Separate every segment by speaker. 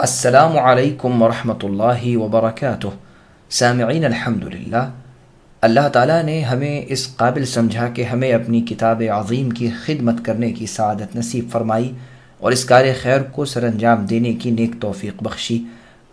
Speaker 1: السلام علیکم ورحمۃ اللہ وبرکاتہ۔ سامعین، الحمدللہ، اللہ تعالیٰ نے ہمیں اس قابل سمجھا کہ ہمیں اپنی کتاب عظیم کی خدمت کرنے کی سعادت نصیب فرمائی اور اس کار خیر کو سر انجام دینے کی نیک توفیق بخشی۔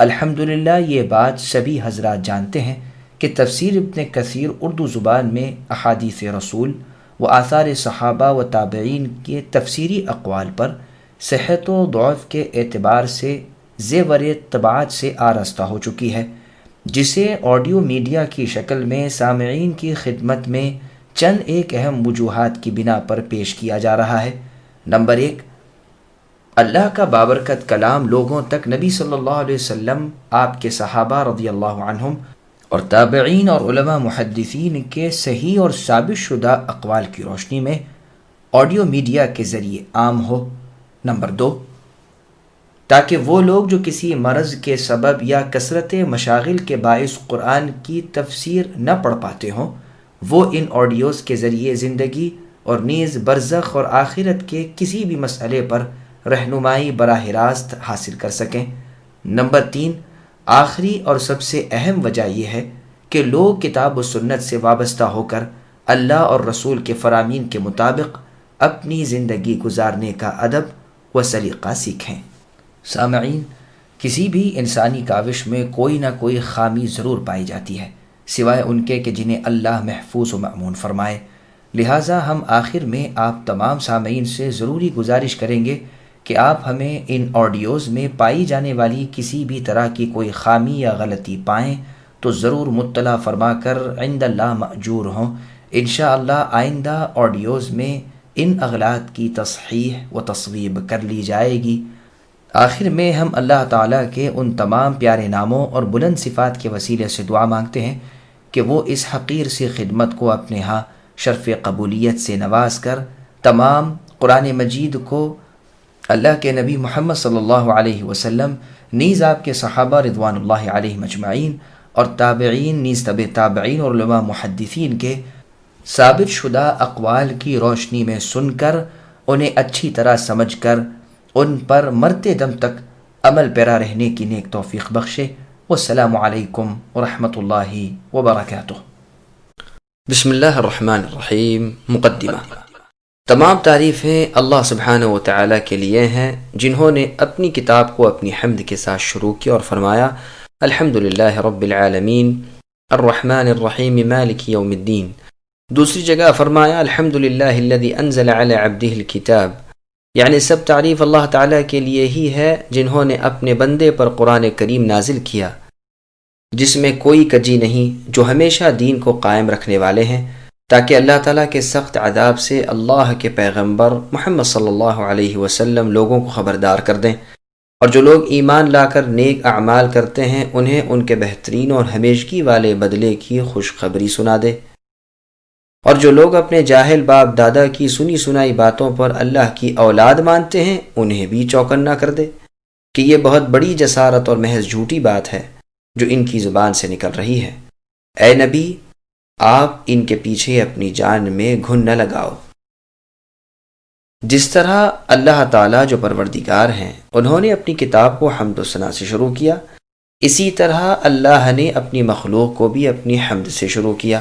Speaker 1: الحمدللہ، یہ بات سبھی حضرات جانتے ہیں کہ تفسیر ابن کثیر اردو زبان میں احادیث رسول و آثار صحابہ و تابعین کے تفسیری اقوال پر صحت و ضعف کے اعتبار سے زیور طباعت سے آراستہ ہو چکی ہے، جسے آڈیو میڈیا کی شکل میں سامعین کی خدمت میں چند ایک اہم وجوہات کی بنا پر پیش کیا جا رہا ہے۔ نمبر 1، اللہ کا بابرکت کلام لوگوں تک نبی صلی اللہ علیہ وسلم، آپ کے صحابہ رضی اللہ عنہم اور تابعین اور علماء محدثین کے صحیح اور ثابت شدہ اقوال کی روشنی میں آڈیو میڈیا کے ذریعے عام ہو۔ نمبر 2، تاکہ وہ لوگ جو کسی مرض کے سبب یا کثرت مشاغل کے باعث قرآن کی تفسیر نہ پڑھ پاتے ہوں، وہ ان آڈیوز کے ذریعے زندگی اور نیز برزخ اور آخرت کے کسی بھی مسئلے پر رہنمائی براہ راست حاصل کر سکیں۔ نمبر 3، آخری اور سب سے اہم وجہ یہ ہے کہ لوگ کتاب و سنت سے وابستہ ہو کر اللہ اور رسول کے فرامین کے مطابق اپنی زندگی گزارنے کا ادب و سلیقہ سیکھیں۔ سامعین، کسی بھی انسانی کاوش میں کوئی نہ کوئی خامی ضرور پائی جاتی ہے، سوائے ان کے کہ جنہیں اللہ محفوظ و مأمون فرمائے۔ لہٰذا ہم آخر میں آپ تمام سامعین سے ضروری گزارش کریں گے کہ آپ ہمیں ان آڈیوز میں پائی جانے والی کسی بھی طرح کی کوئی خامی یا غلطی پائیں تو ضرور مطلع فرما کر عند اللہ مأجور ہوں۔ انشاءاللہ آئندہ آڈیوز میں ان اغلاط کی تصحیح و تصویب کر لی جائے گی۔ آخر میں ہم اللہ تعالیٰ کے ان تمام پیارے ناموں اور بلند صفات کے وسیلے سے دعا مانگتے ہیں کہ وہ اس حقیر سی خدمت کو اپنے ہاں شرف قبولیت سے نواز کر تمام قرآن مجید کو اللہ کے نبی محمد صلی اللہ علیہ وسلم نیز آپ کے صحابہ رضوان اللہ علیہم اجمعین اور تابعین نیز تبع تابعین اور علماء محدثین کے ثابت شدہ اقوال کی روشنی میں سن کر انہیں اچھی طرح سمجھ کر ان پر مرتے دم تک عمل پیرا رہنے کی نیک توفیق بخشے۔ والسلام علیکم ورحمۃ اللہ وبرکاتہ۔
Speaker 2: بسم اللہ الرحمن الرحیم۔ مقدمہ۔ تمام تعریفیں اللہ سبحانہ و تعالیٰ کے لیے ہیں، جنہوں نے اپنی کتاب کو اپنی حمد کے ساتھ شروع کیا اور فرمایا الحمدللہ رب العالمین الرحمن الرحیم مالک یوم الدین۔ دوسری جگہ فرمایا الحمدللہ الذی انزل علی عبدہ الکتاب، یعنی سب تعریف اللہ تعالیٰ کے لیے ہی ہے جنہوں نے اپنے بندے پر قرآن کریم نازل کیا، جس میں کوئی کجی نہیں، جو ہمیشہ دین کو قائم رکھنے والے ہیں، تاکہ اللہ تعالیٰ کے سخت عذاب سے اللہ کے پیغمبر محمد صلی اللہ علیہ وسلم لوگوں کو خبردار کر دیں، اور جو لوگ ایمان لا کر نیک اعمال کرتے ہیں انہیں ان کے بہترین اور ہمیشگی والے بدلے کی خوشخبری سنا دے، اور جو لوگ اپنے جاہل باپ دادا کی سنی سنائی باتوں پر اللہ کی اولاد مانتے ہیں انہیں بھی چوکنا کر دے کہ یہ بہت بڑی جسارت اور محض جھوٹی بات ہے جو ان کی زبان سے نکل رہی ہے۔ اے نبی، آپ ان کے پیچھے اپنی جان میں گھن نہ لگاؤ۔ جس طرح اللہ تعالیٰ جو پروردگار ہیں انہوں نے اپنی کتاب کو حمد و ثنا سے شروع کیا، اسی طرح اللہ نے اپنی مخلوق کو بھی اپنی حمد سے شروع کیا۔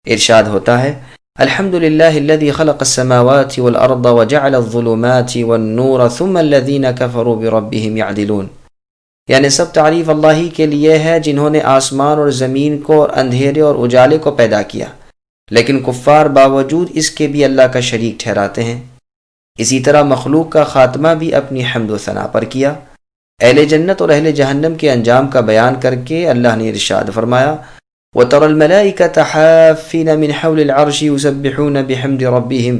Speaker 2: ارشاد ہوتا ہے الحمدللہ الذی خلق السماوات والارض وجعل الظلمات والنور ثم الذین کفروا بربہم یعدلون، یعنی سب تعریف اللہ ہی کے لیے ہے جنہوں نے آسمان اور زمین کو اور اندھیرے اور اجالے کو پیدا کیا، لیکن کفار باوجود اس کے بھی اللہ کا شریک ٹھہراتے ہیں۔ اسی طرح مخلوق کا خاتمہ بھی اپنی حمد و ثنا پر کیا۔ اہل جنت اور اہل جہنم کے انجام کا بیان کر کے اللہ نے ارشاد فرمایا وَتَرَى الْمَلَائِكَةَ حَافِّينَ مِنْ حَوْلِ الْعَرْشِ يُسَبِّحُونَ بِحَمْدِ رَبِّهِمْ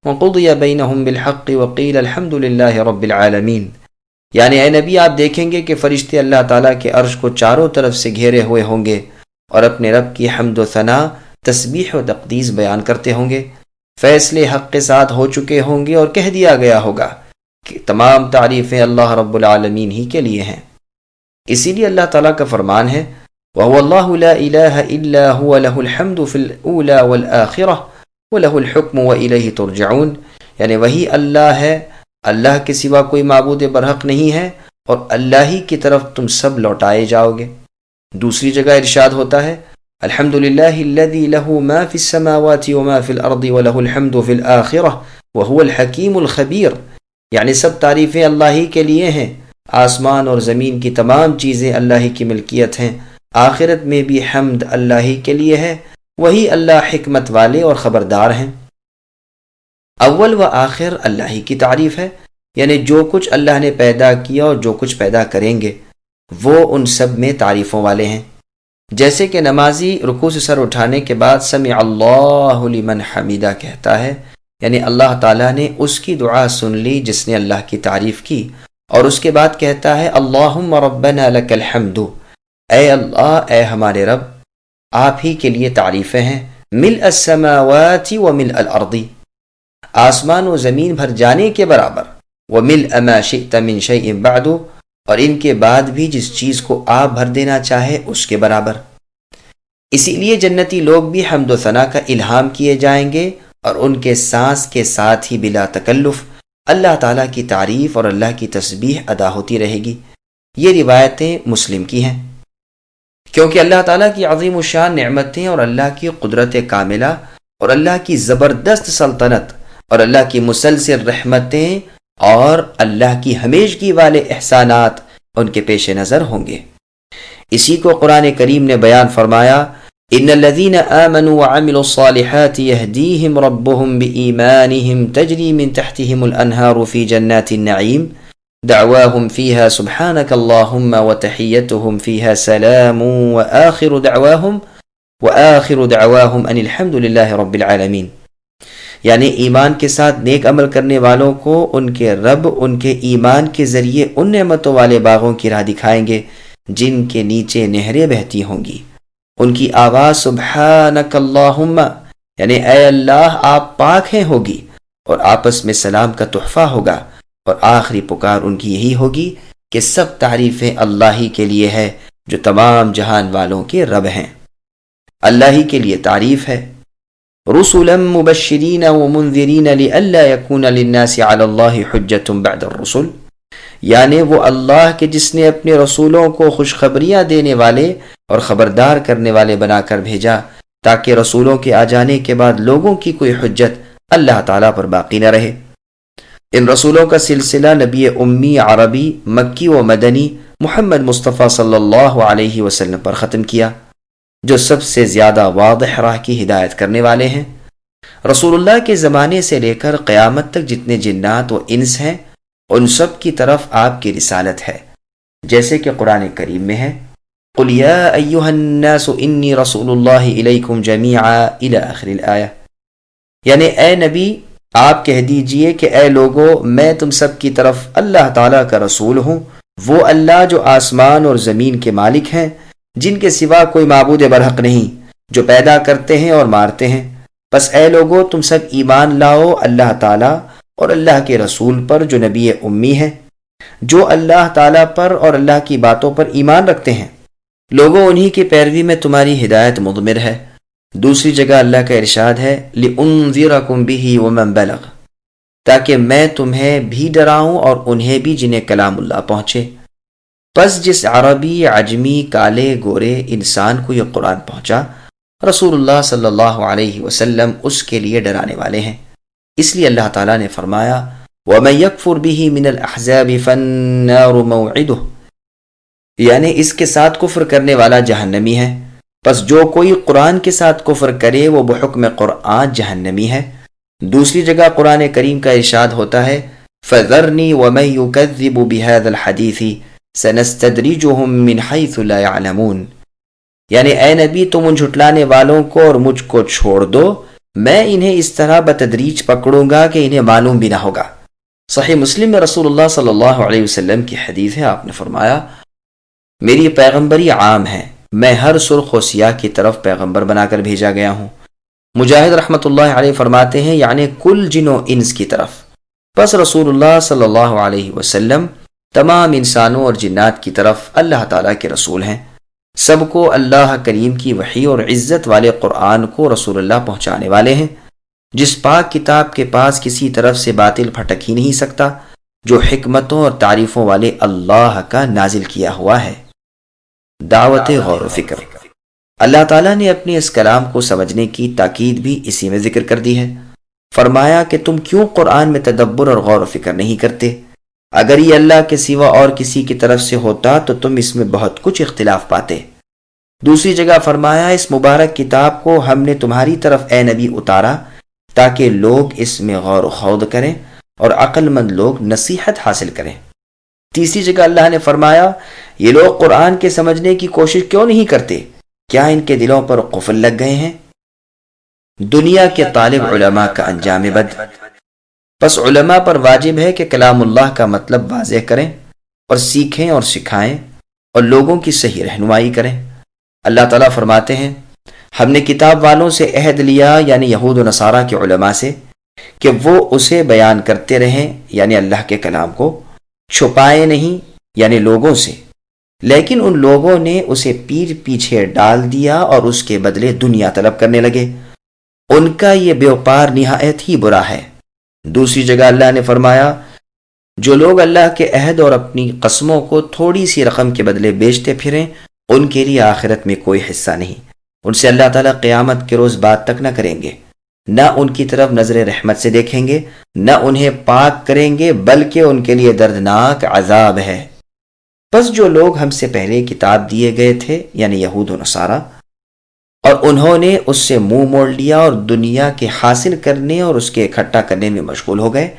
Speaker 2: وَقُضِيَ بَيْنَهُمْ بِالْحَقِّ وَقِيلَ الْحَمْدُ لِلَّهِ رَبِّ الْعَالَمِينَ، یعنی اے نبی آپ دیکھیں گے کہ فرشتے اللہ تعالیٰ کے عرش کو چاروں طرف سے گھیرے ہوئے ہوں گے اور اپنے رب کی حمد و ثنا، تسبیح و تقدیس بیان کرتے ہوں گے، فیصلے حق کے ساتھ ہو چکے ہوں گے اور کہہ دیا گیا ہوگا کہ تمام تعریفیں اللہ رب العالمین ہی کے لیے ہیں۔ اسی لیے اللہ تعالیٰ کا فرمان ہے وَهُوَ اللَّهُ لَا إِلَٰهَ إِلَّا هُوَ لَهُ الْحَمْدُ فِي الْأُولَى وَالْآخِرَةِ وَلَهُ الْحُكْمُ وَإِلَيْهِ تُرْجَعُونَ، یعنی وہی اللہ ہے، اللہ کے سوا کوئی معبود برحق نہیں ہے، اور اللہ ہی کی طرف تم سب لوٹائے جاؤ گے۔ دوسری جگہ ارشاد ہوتا ہے الحمد للہ الذی لہ ما فی السماوات وما فی الارض ولہ الحمد فی الآخرہ وہو الحکیم الخبیر، یعنی سب تعریفیں اللہ ہی کے لیے ہیں، آسمان اور زمین کی تمام چیزیں اللہ ہی کی ملکیت ہیں، آخرت میں بھی حمد اللہ ہی کے لیے ہے، وہی اللہ حکمت والے اور خبردار ہیں۔ اول و آخر اللہ ہی کی تعریف ہے، یعنی جو کچھ اللہ نے پیدا کیا اور جو کچھ پیدا کریں گے وہ ان سب میں تعریفوں والے ہیں۔ جیسے کہ نمازی رکوع سے سر اٹھانے کے بعد سمع اللہ لمن حمیدہ کہتا ہے، یعنی اللہ تعالیٰ نے اس کی دعا سن لی جس نے اللہ کی تعریف کی، اور اس کے بعد کہتا ہے اللہم ربنا لک الحمد، اے اللہ اے ہمارے رب آپ ہی کے لیے تعریفیں ہیں، ملء السماوات وملء الارض، آسمان و زمین بھر جانے کے برابر، وملء ما شئت من شیء بعد، اور ان کے بعد بھی جس چیز کو آپ بھر دینا چاہے اس کے برابر۔ اسی لیے جنتی لوگ بھی حمد و ثنا کا الہام کیے جائیں گے، اور ان کے سانس کے ساتھ ہی بلا تکلف اللہ تعالیٰ کی تعریف اور اللہ کی تسبیح ادا ہوتی رہے گی۔ یہ روایتیں مسلم کی ہیں۔ کیونکہ اللہ تعالیٰ کی عظیم الشان نعمتیں اور اللہ کی قدرت کاملہ اور اللہ کی زبردست سلطنت اور اللہ کی مسلسل رحمتیں اور اللہ کی ہمیشگی والے احسانات ان کے پیش نظر ہوں گے۔ اسی کو قرآن کریم نے بیان فرمایا ان الذين آمنوا وعملوا الصالحات يهديهم ربهم بإيمانهم تجري من تحتهم الأنهار في جنات النعيم دعواهم فيها سبحانك اللهم وتحيتهم فيها سلام وآخر دعواهم أن الحمد لله رب العالمين، یعنی ایمان کے ساتھ نیک عمل کرنے والوں کو ان کے رب ان کے ایمان کے ذریعے ان نعمتوں والے باغوں کی راہ دکھائیں گے جن کے نیچے نہریں بہتی ہوں گی، ان کی آواز سبحانک اللہم یعنی اے اللہ آپ پاک ہیں ہوگی، اور آپس میں سلام کا تحفہ ہوگا، اور آخری پکار ان کی یہی ہوگی کہ سب تعریفیں اللہ ہی کے لیے ہے جو تمام جہان والوں کے رب ہیں۔ اللہ ہی کے لیے تعریف ہے۔ رسلا مبشرین ومنذرین لئلا یکون للناس علی اللہ حجۃ بعد الرسل، یعنی وہ اللہ کے جس نے اپنے رسولوں کو خوشخبریاں دینے والے اور خبردار کرنے والے بنا کر بھیجا تاکہ رسولوں کے آ جانے کے بعد لوگوں کی کوئی حجت اللہ تعالیٰ پر باقی نہ رہے۔ ان رسولوں کا سلسلہ نبی امی عربی مکی و مدنی محمد مصطفیٰ صلی اللہ علیہ وسلم پر ختم کیا، جو سب سے زیادہ واضح راہ کی ہدایت کرنے والے ہیں۔ رسول اللہ کے زمانے سے لے کر قیامت تک جتنے جنات و انس ہیں ان سب کی طرف آپ کی رسالت ہے، جیسے کہ قرآن کریم میں ہے قُلْ يَا أَيُّهَا النَّاسُ إِنِّي رَسُولُ اللَّهِ إِلَيْكُمْ جَمِيعًا إِلَى آخر الآیہ، یعنی اے نبی آپ کہہ دیجئے کہ اے لوگو میں تم سب کی طرف اللہ تعالیٰ کا رسول ہوں، وہ اللہ جو آسمان اور زمین کے مالک ہیں، جن کے سوا کوئی معبود برحق نہیں، جو پیدا کرتے ہیں اور مارتے ہیں۔ بس اے لوگو تم سب ایمان لاؤ اللہ تعالیٰ اور اللہ کے رسول پر جو نبی امی ہے، جو اللہ تعالیٰ پر اور اللہ کی باتوں پر ایمان رکھتے ہیں، لوگوں انہی کی پیروی میں تمہاری ہدایت مضمر ہے۔ دوسری جگہ اللہ کا ارشاد ہے لِأُنذِرَكُمْ بِهِ وَمَنْ بَلَغَ، تاکہ میں تمہیں بھی ڈراؤں اور انہیں بھی جنہیں کلام اللہ پہنچے۔ پس جس عربی عجمی کالے گورے انسان کو یہ قرآن پہنچا، رسول اللہ صلی اللہ علیہ وسلم اس کے لیے ڈرانے والے ہیں۔ اس لیے اللہ تعالیٰ نے فرمایا وَمَنْ يَكْفُرْ بِهِ مِنَ الْأَحْزَابِ فَالنَّارُ مَوْعِدُهُ، یعنی اس کے ساتھ کفر کرنے والا جہنمی ہے، پس جو کوئی قرآن کے ساتھ کفر کرے وہ بحکم قرآن جہنمی ہے۔ دوسری جگہ قرآن کریم کا ارشاد ہوتا ہے فَذَرْنِي وَمَنْ يُكَذِّبُ بِهَذَا الْحَدِيثِ سَنَسْتَدْرِجُهُمْ مِنْ حَيْثُ لَا يَعْلَمُونَ، یعنی اے نبی تم ان جھٹلانے والوں کو اور مجھ کو چھوڑ دو، میں انہیں اس طرح بتدریج پکڑوں گا کہ انہیں معلوم بھی نہ ہوگا۔ صحیح مسلم میں رسول اللہ صلی اللہ علیہ وسلم کی حدیث ہے، آپ نے فرمایا میری پیغمبری عام ہے، میں ہر سرخ و سیاہ کی طرف پیغمبر بنا کر بھیجا گیا ہوں۔ مجاہد رحمۃ اللہ علیہ فرماتے ہیں یعنی کل جن و انس کی طرف۔ پس رسول اللہ صلی اللہ علیہ وسلم تمام انسانوں اور جنات کی طرف اللہ تعالیٰ کے رسول ہیں، سب کو اللہ کریم کی وحی اور عزت والے قرآن کو رسول اللہ پہنچانے والے ہیں، جس پاک کتاب کے پاس کسی طرف سے باطل پھٹک ہی نہیں سکتا، جو حکمتوں اور تعریفوں والے اللہ کا نازل کیا ہوا ہے۔ دعوت غور و فکر۔ اللہ تعالیٰ نے اپنے اس کلام کو سمجھنے کی تاکید بھی اسی میں ذکر کر دی ہے۔ فرمایا کہ تم کیوں قرآن میں تدبر اور غور و فکر نہیں کرتے؟ اگر یہ اللہ کے سوا اور کسی کی طرف سے ہوتا تو تم اس میں بہت کچھ اختلاف پاتے۔ دوسری جگہ فرمایا اس مبارک کتاب کو ہم نے تمہاری طرف اے نبی اتارا تاکہ لوگ اس میں غور و خوض کریں اور عقل مند لوگ نصیحت حاصل کریں۔ تیسری جگہ اللہ نے فرمایا یہ لوگ قرآن کے سمجھنے کی کوشش کیوں نہیں کرتے؟ کیا ان کے دلوں پر قفل لگ گئے ہیں؟ دنیا کے طالب علماء کا انجام بد۔ پس علماء پر واجب ہے کہ کلام اللہ کا مطلب واضح کریں اور سیکھیں اور سکھائیں اور لوگوں کی صحیح رہنمائی کریں۔ اللہ تعالیٰ فرماتے ہیں ہم نے کتاب والوں سے عہد لیا، یعنی یہود و نصارہ کے علماء سے، کہ وہ اسے بیان کرتے رہیں، یعنی اللہ کے کلام کو، چھپائے نہیں، یعنی لوگوں سے، لیکن ان لوگوں نے اسے پیچھے ڈال دیا اور اس کے بدلے دنیا طلب کرنے لگے۔ ان کا یہ بیوپار نہایت ہی برا ہے۔ دوسری جگہ اللہ نے فرمایا جو لوگ اللہ کے عہد اور اپنی قسموں کو تھوڑی سی رقم کے بدلے بیچتے پھریں ان کے لیے آخرت میں کوئی حصہ نہیں۔ ان سے اللہ تعالیٰ قیامت کے روز بات تک نہ کریں گے، نہ ان کی طرف نظر رحمت سے دیکھیں گے، نہ انہیں پاک کریں گے، بلکہ ان کے لیے دردناک عذاب ہے۔ بس جو لوگ ہم سے پہلے کتاب دیے گئے تھے، یعنی یہود و نصارہ، اور انہوں نے اس سے منہ موڑ لیا اور دنیا کے حاصل کرنے اور اس کے اکٹھا کرنے میں مشغول ہو گئے،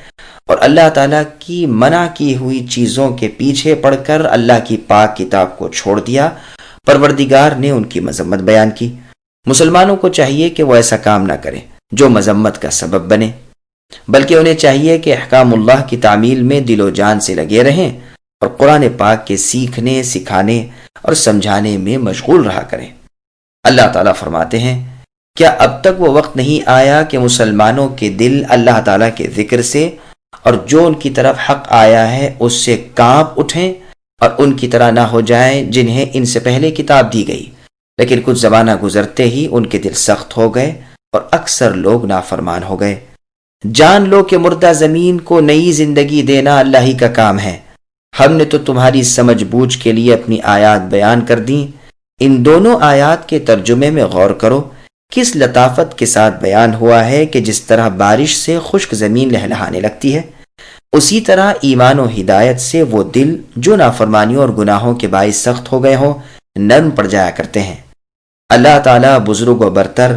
Speaker 2: اور اللہ تعالیٰ کی منع کی ہوئی چیزوں کے پیچھے پڑ کر اللہ کی پاک کتاب کو چھوڑ دیا، پروردگار نے ان کی مذمت بیان کی۔ مسلمانوں کو چاہیے کہ وہ ایسا کام نہ کریں جو مذمت کا سبب بنے، بلکہ انہیں چاہیے کہ احکام اللہ کی تعمیل میں دل و جان سے لگے رہیں اور قرآن پاک کے سیکھنے، سکھانے اور سمجھانے میں مشغول رہا کریں۔ اللہ تعالیٰ فرماتے ہیں کیا اب تک وہ وقت نہیں آیا کہ مسلمانوں کے دل اللہ تعالیٰ کے ذکر سے اور جو ان کی طرف حق آیا ہے اس سے کانپ اٹھیں اور ان کی طرح نہ ہو جائیں جنہیں ان سے پہلے کتاب دی گئی، لیکن کچھ زمانہ گزرتے ہی ان کے دل سخت ہو گئے اور اکثر لوگ نافرمان ہو گئے۔ جان لو کہ مردہ زمین کو نئی زندگی دینا اللہ ہی کا کام ہے۔ ہم نے تو تمہاری سمجھ بوجھ کے لیے اپنی آیات بیان کر دیں۔ ان دونوں آیات کے ترجمے میں غور کرو، کس لطافت کے ساتھ بیان ہوا ہے کہ جس طرح بارش سے خشک زمین لہلہانے لگتی ہے، اسی طرح ایمان و ہدایت سے وہ دل جو نافرمانیوں اور گناہوں کے باعث سخت ہو گئے ہوں نرم پڑ جایا کرتے ہیں۔ اللہ تعالیٰ بزرگ و برتر،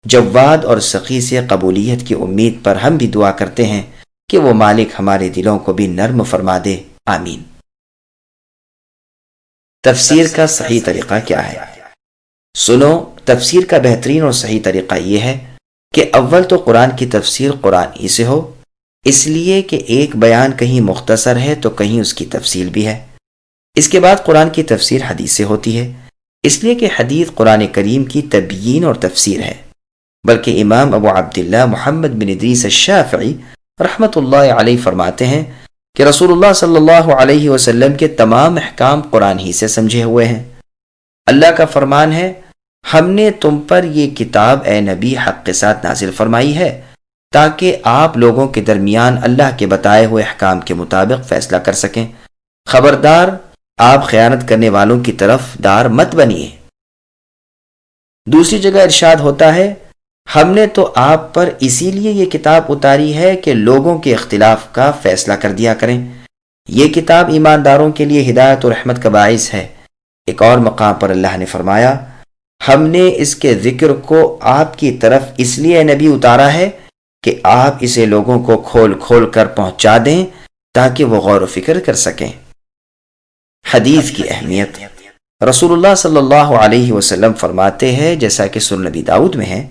Speaker 2: جواد اور سخی سے قبولیت کی امید پر ہم بھی دعا کرتے ہیں کہ وہ مالک ہمارے دلوں کو بھی نرم فرما دے، آمین۔ تفسیر کا صحیح طریقہ کیا ہے؟ سنو، تفسیر کا بہترین اور صحیح طریقہ یہ ہے کہ اول تو قرآن کی تفسیر قرآن ہی سے ہو، اس لیے کہ ایک بیان کہیں مختصر ہے تو کہیں اس کی تفصیل بھی ہے۔ اس کے بعد قرآن کی تفسیر حدیث سے ہوتی ہے، اس لیے کہ حدیث قرآن کریم کی تبیین اور تفسیر ہے، بلکہ امام ابو عبداللہ محمد بن ادریس الشافعی رحمۃ اللہ علیہ فرماتے ہیں کہ رسول اللہ صلی اللہ علیہ وسلم کے تمام احکام قرآن ہی سے سمجھے ہوئے ہیں۔ اللہ کا فرمان ہے ہم نے تم پر یہ کتاب اے نبی حق کے ساتھ نازل فرمائی ہے تاکہ آپ لوگوں کے درمیان اللہ کے بتائے ہوئے احکام کے مطابق فیصلہ کر سکیں۔ خبردار آپ خیانت کرنے والوں کی طرف دار مت بنیے۔ دوسری جگہ ارشاد ہوتا ہے ہم نے تو آپ پر اسی لیے یہ کتاب اتاری ہے کہ لوگوں کے اختلاف کا فیصلہ کر دیا کریں۔ یہ کتاب ایمانداروں کے لیے ہدایت و رحمت کا باعث ہے۔ ایک اور مقام پر اللہ نے فرمایا ہم نے اس کے ذکر کو آپ کی طرف اس لیے نبی اتارا ہے کہ آپ اسے لوگوں کو کھول کھول کر پہنچا دیں تاکہ وہ غور و فکر کر سکیں۔ حدیث کی اہمیت۔ رسول اللہ صلی اللہ علیہ وسلم فرماتے ہیں جیسا کہ سنن نبی داؤد میں ہے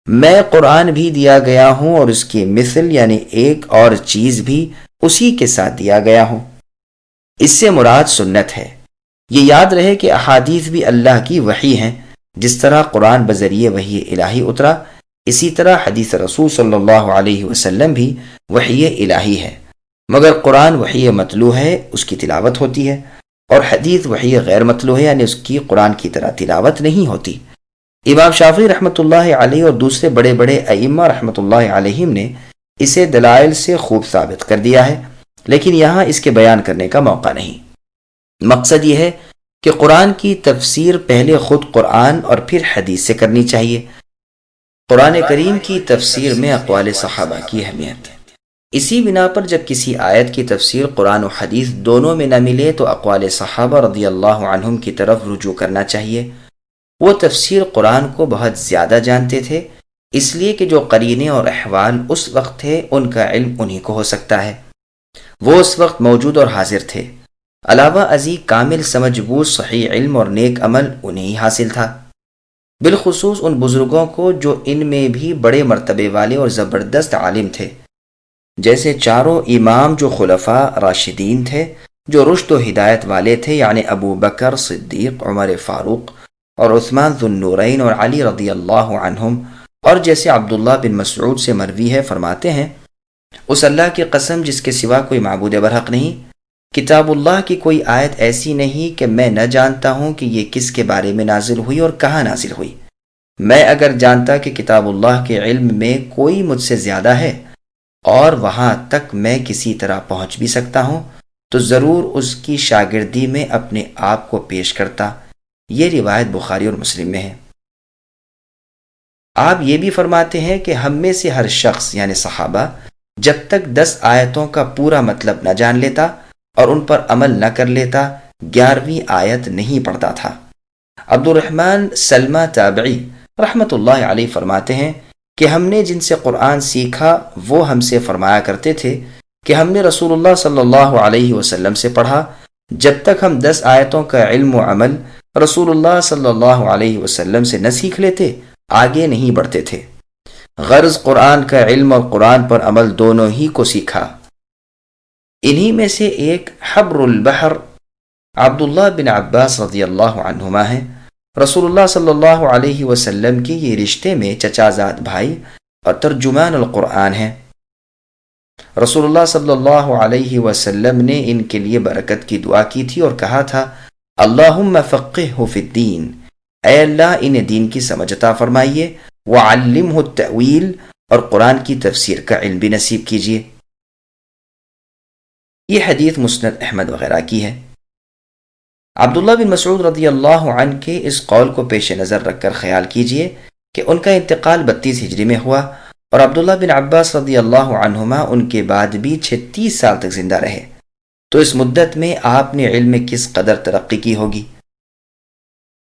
Speaker 2: میں قرآن بھی دیا گیا ہوں اور اس کی مثل یعنی ایک اور چیز بھی اسی کے ساتھ دیا گیا ہوں۔ اس سے مراد سنت ہے۔ یہ یاد رہے کہ احادیث بھی اللہ کی وحی ہیں، جس طرح قرآن بذریعہ وحی الہی اترا اسی طرح حدیث رسول صلی اللہ علیہ وسلم بھی وحی الہی ہے، مگر قرآن وحی متلو ہے، اس کی تلاوت ہوتی ہے، اور حدیث وحی غیر متلو ہے یعنی اس کی قرآن کی طرح تلاوت نہیں ہوتی۔ امام شافعی رحمۃ اللہ علیہ اور دوسرے بڑے بڑے ائمہ رحمۃ اللہ علیہم نے اسے دلائل سے خوب ثابت کر دیا ہے۔ لیکن یہاں اس کے بیان کرنے کا موقع نہیں۔ مقصد یہ ہے کہ قرآن کی تفسیر پہلے خود قرآن اور پھر حدیث سے کرنی چاہیے۔ قرآن کریم کی تفسیر میں اقوال صحابہ کی اہمیت۔ اسی بنا پر جب کسی آیت کی تفسیر قرآن و حدیث دونوں میں نہ ملے تو اقوال صحابہ رضی اللہ عنہم کی طرف رجوع کرنا چاہیے۔ وہ تفسیر قرآن کو بہت زیادہ جانتے تھے، اس لیے کہ جو قرینے اور احوال اس وقت تھے ان کا علم انہی کو ہو سکتا ہے۔ وہ اس وقت موجود اور حاضر تھے۔ علاوہ ازیں کامل سمجھ بوجھ، صحیح علم اور نیک عمل انہیں حاصل تھا، بالخصوص ان بزرگوں کو جو ان میں بھی بڑے مرتبے والے اور زبردست عالم تھے، جیسے چاروں امام جو خلفاء راشدین تھے، جو رشد و ہدایت والے تھے، یعنی ابو بکر صدیق، عمر فاروق اور عثمان ذو النورین اور علی رضی اللہ عنہم، اور جیسے عبداللہ بن مسعود سے مروی ہے، فرماتے ہیں اس اللہ کی قسم جس کے سوا کوئی معبود برحق نہیں، کتاب اللہ کی کوئی آیت ایسی نہیں کہ میں نہ جانتا ہوں کہ یہ کس کے بارے میں نازل ہوئی اور کہاں نازل ہوئی۔ میں اگر جانتا کہ کتاب اللہ کے علم میں کوئی مجھ سے زیادہ ہے اور وہاں تک میں کسی طرح پہنچ بھی سکتا ہوں تو ضرور اس کی شاگردی میں اپنے آپ کو پیش کرتا۔ یہ روایت بخاری اور مسلم میں ہے۔ آپ یہ بھی فرماتے ہیں کہ ہم میں سے ہر شخص یعنی صحابہ جب تک 10 آیتوں کا پورا مطلب نہ جان لیتا اور ان پر عمل نہ کر لیتا 11ویں آیت نہیں پڑھتا تھا۔ عبد الرحمن سلمہ تابعی رحمۃ اللہ علیہ فرماتے ہیں کہ ہم نے جن سے قرآن سیکھا وہ ہم سے فرمایا کرتے تھے کہ ہم نے رسول اللہ صلی اللہ علیہ وسلم سے پڑھا، جب تک ہم 10 آیتوں کا علم و عمل رسول اللہ صلی اللہ علیہ وسلم سے نہ سیکھ لیتے آگے نہیں بڑھتے تھے۔ غرض قرآن کا علم اور قرآن پر عمل دونوں ہی کو سیکھا۔ انہی میں سے ایک حبر البحر عبداللہ بن عباس رضی اللہ عنہما ہیں۔ رسول اللہ صلی اللہ علیہ وسلم کی یہ رشتے میں چچا زاد بھائی اور ترجمان القرآن ہیں۔ رسول اللہ صلی اللہ علیہ وسلم نے ان کے لیے برکت کی دعا کی تھی اور کہا تھا اللہم فقہہ فی الدین، اے اللہ انہیں دین کی سمجھ عطا فرمائیے، وعلمہ التأویل اور قرآن کی تفسیر کا علم بھی نصیب کیجیے۔ یہ حدیث مسند احمد وغیرہ کی ہے۔ عبداللہ بن مسعود رضی اللہ عنہ کے اس قول کو پیش نظر رکھ کر خیال کیجئے کہ ان کا انتقال 32 ہجری میں ہوا اور عبداللہ بن عباس رضی اللہ عنہما ان کے بعد بھی 36 سال تک زندہ رہے، تو اس مدت میں آپ نے علم میں کس قدر ترقی کی ہوگی۔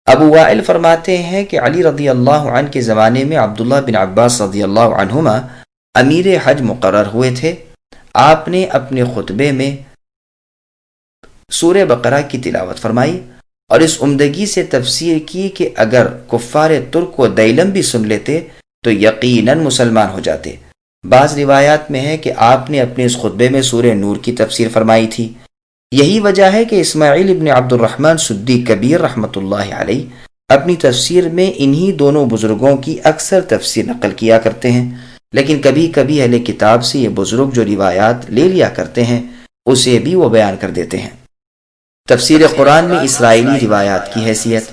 Speaker 2: ابو وائل فرماتے ہیں کہ علی رضی اللہ عنہ کے زمانے میں عبداللہ بن عباس رضی اللہ عنہما امیر حج مقرر ہوئے تھے۔ آپ نے اپنے خطبے میں سورہ بقرہ کی تلاوت فرمائی اور اس عمدگی سے تفسیر کی کہ اگر کفار ترک و دیلم بھی سن لیتے تو یقیناً مسلمان ہو جاتے۔ بعض روایات میں ہے کہ آپ نے اپنے اس خطبے میں سورہ نور کی تفسیر فرمائی تھی۔ یہی وجہ ہے کہ اسماعیل ابن عبد الرحمن سدی کبیر رحمۃ اللہ علیہ اپنی تفسیر میں انہی دونوں بزرگوں کی اکثر تفسیر نقل کیا کرتے ہیں، لیکن کبھی کبھی اہل کتاب سے یہ بزرگ جو روایات لے لیا کرتے ہیں اسے بھی وہ بیان کر دیتے ہیں۔ تفسیر قرآن میں اسرائیلی روایات کی حیثیت۔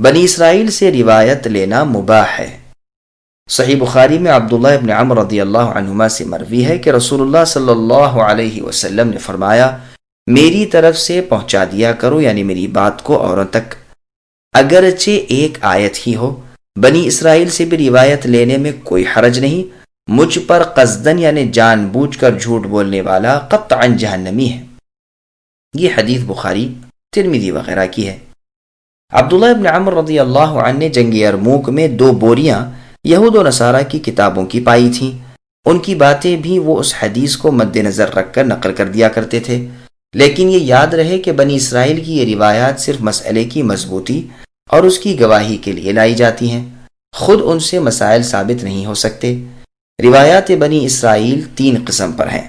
Speaker 2: بنی اسرائیل سے روایت لینا مباح ہے۔ صحیح بخاری میں عبداللہ ابن عمر رضی اللہ عنہما سے مروی ہے کہ رسول اللہ صلی اللہ علیہ وسلم نے فرمایا میری طرف سے پہنچا دیا کرو، یعنی میری بات کو اوروں تک، اگرچہ ایک آیت ہی ہو۔ بنی اسرائیل سے بھی روایت لینے میں کوئی حرج نہیں، مجھ پر قصدن یعنی جان بوجھ کر جھوٹ بولنے والا قطعاً جہنمی ہے۔ یہ حدیث بخاری، ترمذی وغیرہ کی ہے۔ عبداللہ ابن عمر رضی اللہ عنہ نے جنگ یرموک میں 2 بوریاں یہود و نصارہ کی کتابوں کی پائی تھیں۔ ان کی باتیں بھی وہ اس حدیث کو مد نظر رکھ کر نقل کر دیا کرتے تھے، لیکن یہ یاد رہے کہ بنی اسرائیل کی یہ روایات صرف مسئلے کی مضبوطی اور اس کی گواہی کے لیے لائی جاتی ہیں، خود ان سے مسائل ثابت نہیں ہو سکتے۔ روایات بنی اسرائیل 3 قسم پر ہیں۔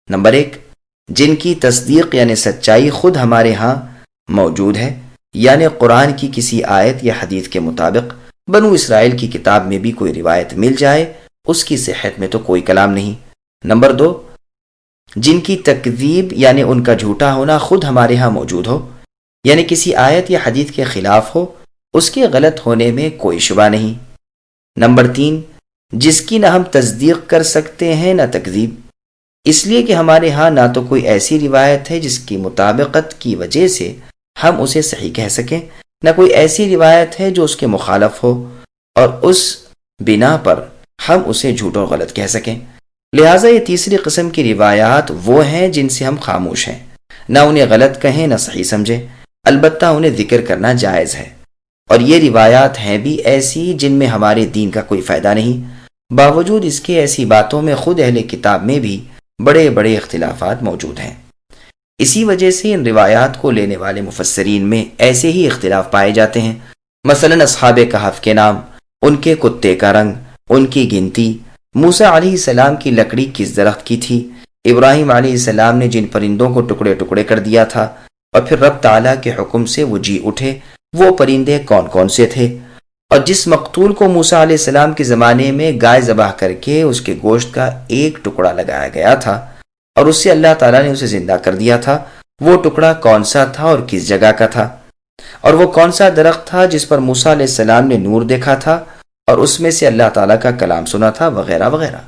Speaker 2: نمبر 1، جن کی تصدیق یعنی سچائی خود ہمارے ہاں موجود ہے، یعنی قرآن کی کسی آیت یا حدیث کے مطابق بنو اسرائیل کی کتاب میں بھی کوئی روایت مل جائے اس کی صحت میں تو کوئی کلام نہیں۔ نمبر 2، جن کی تکذیب یعنی ان کا جھوٹا ہونا خود ہمارے ہاں موجود ہو، یعنی کسی آیت یا حدیث کے خلاف ہو، اس کے غلط ہونے میں کوئی شبہ نہیں۔ نمبر 3، جس کی نہ ہم تصدیق کر سکتے ہیں نہ تکذیب، اس لیے کہ ہمارے ہاں نہ تو کوئی ایسی روایت ہے جس کی مطابقت کی وجہ سے ہم اسے صحیح کہہ سکیں، نہ کوئی ایسی روایت ہے جو اس کے مخالف ہو اور اس بنا پر ہم اسے جھوٹ اور غلط کہہ سکیں۔ لہٰذا یہ تیسری قسم کی روایات وہ ہیں جن سے ہم خاموش ہیں، نہ انہیں غلط کہیں نہ صحیح سمجھیں، البتہ انہیں ذکر کرنا جائز ہے۔ اور یہ روایات ہیں بھی ایسی جن میں ہمارے دین کا کوئی فائدہ نہیں، باوجود اس کے ایسی باتوں میں خود اہل کتاب میں بھی بڑے بڑے اختلافات موجود ہیں۔ اسی وجہ سے ان روایات کو لینے والے مفسرین میں ایسے ہی اختلاف پائے جاتے ہیں۔ مثلا اصحاب کہف کے نام، ان کے کتے کا رنگ، ان کی گنتی، موسیٰ علیہ السلام کی لکڑی کس درخت کی تھی، ابراہیم علیہ السلام نے جن پرندوں کو ٹکڑے ٹکڑے کر دیا تھا اور پھر رب تعالیٰ کے حکم سے وہ جی اٹھے، وہ پرندے کون کون سے تھے، اور جس مقتول کو موسیٰ علیہ السلام کے زمانے میں گائے ذبح کر کے اس کے گوشت کا ایک ٹکڑا لگایا گیا تھا اور اس سے اللہ تعالیٰ نے اسے زندہ کر دیا تھا، وہ ٹکڑا کون سا تھا اور کس جگہ کا تھا، اور وہ کون سا درخت تھا جس پر موسیٰ علیہ السلام نے نور دیکھا تھا اور اس میں سے اللہ تعالیٰ کا کلام سنا تھا، وغیرہ وغیرہ۔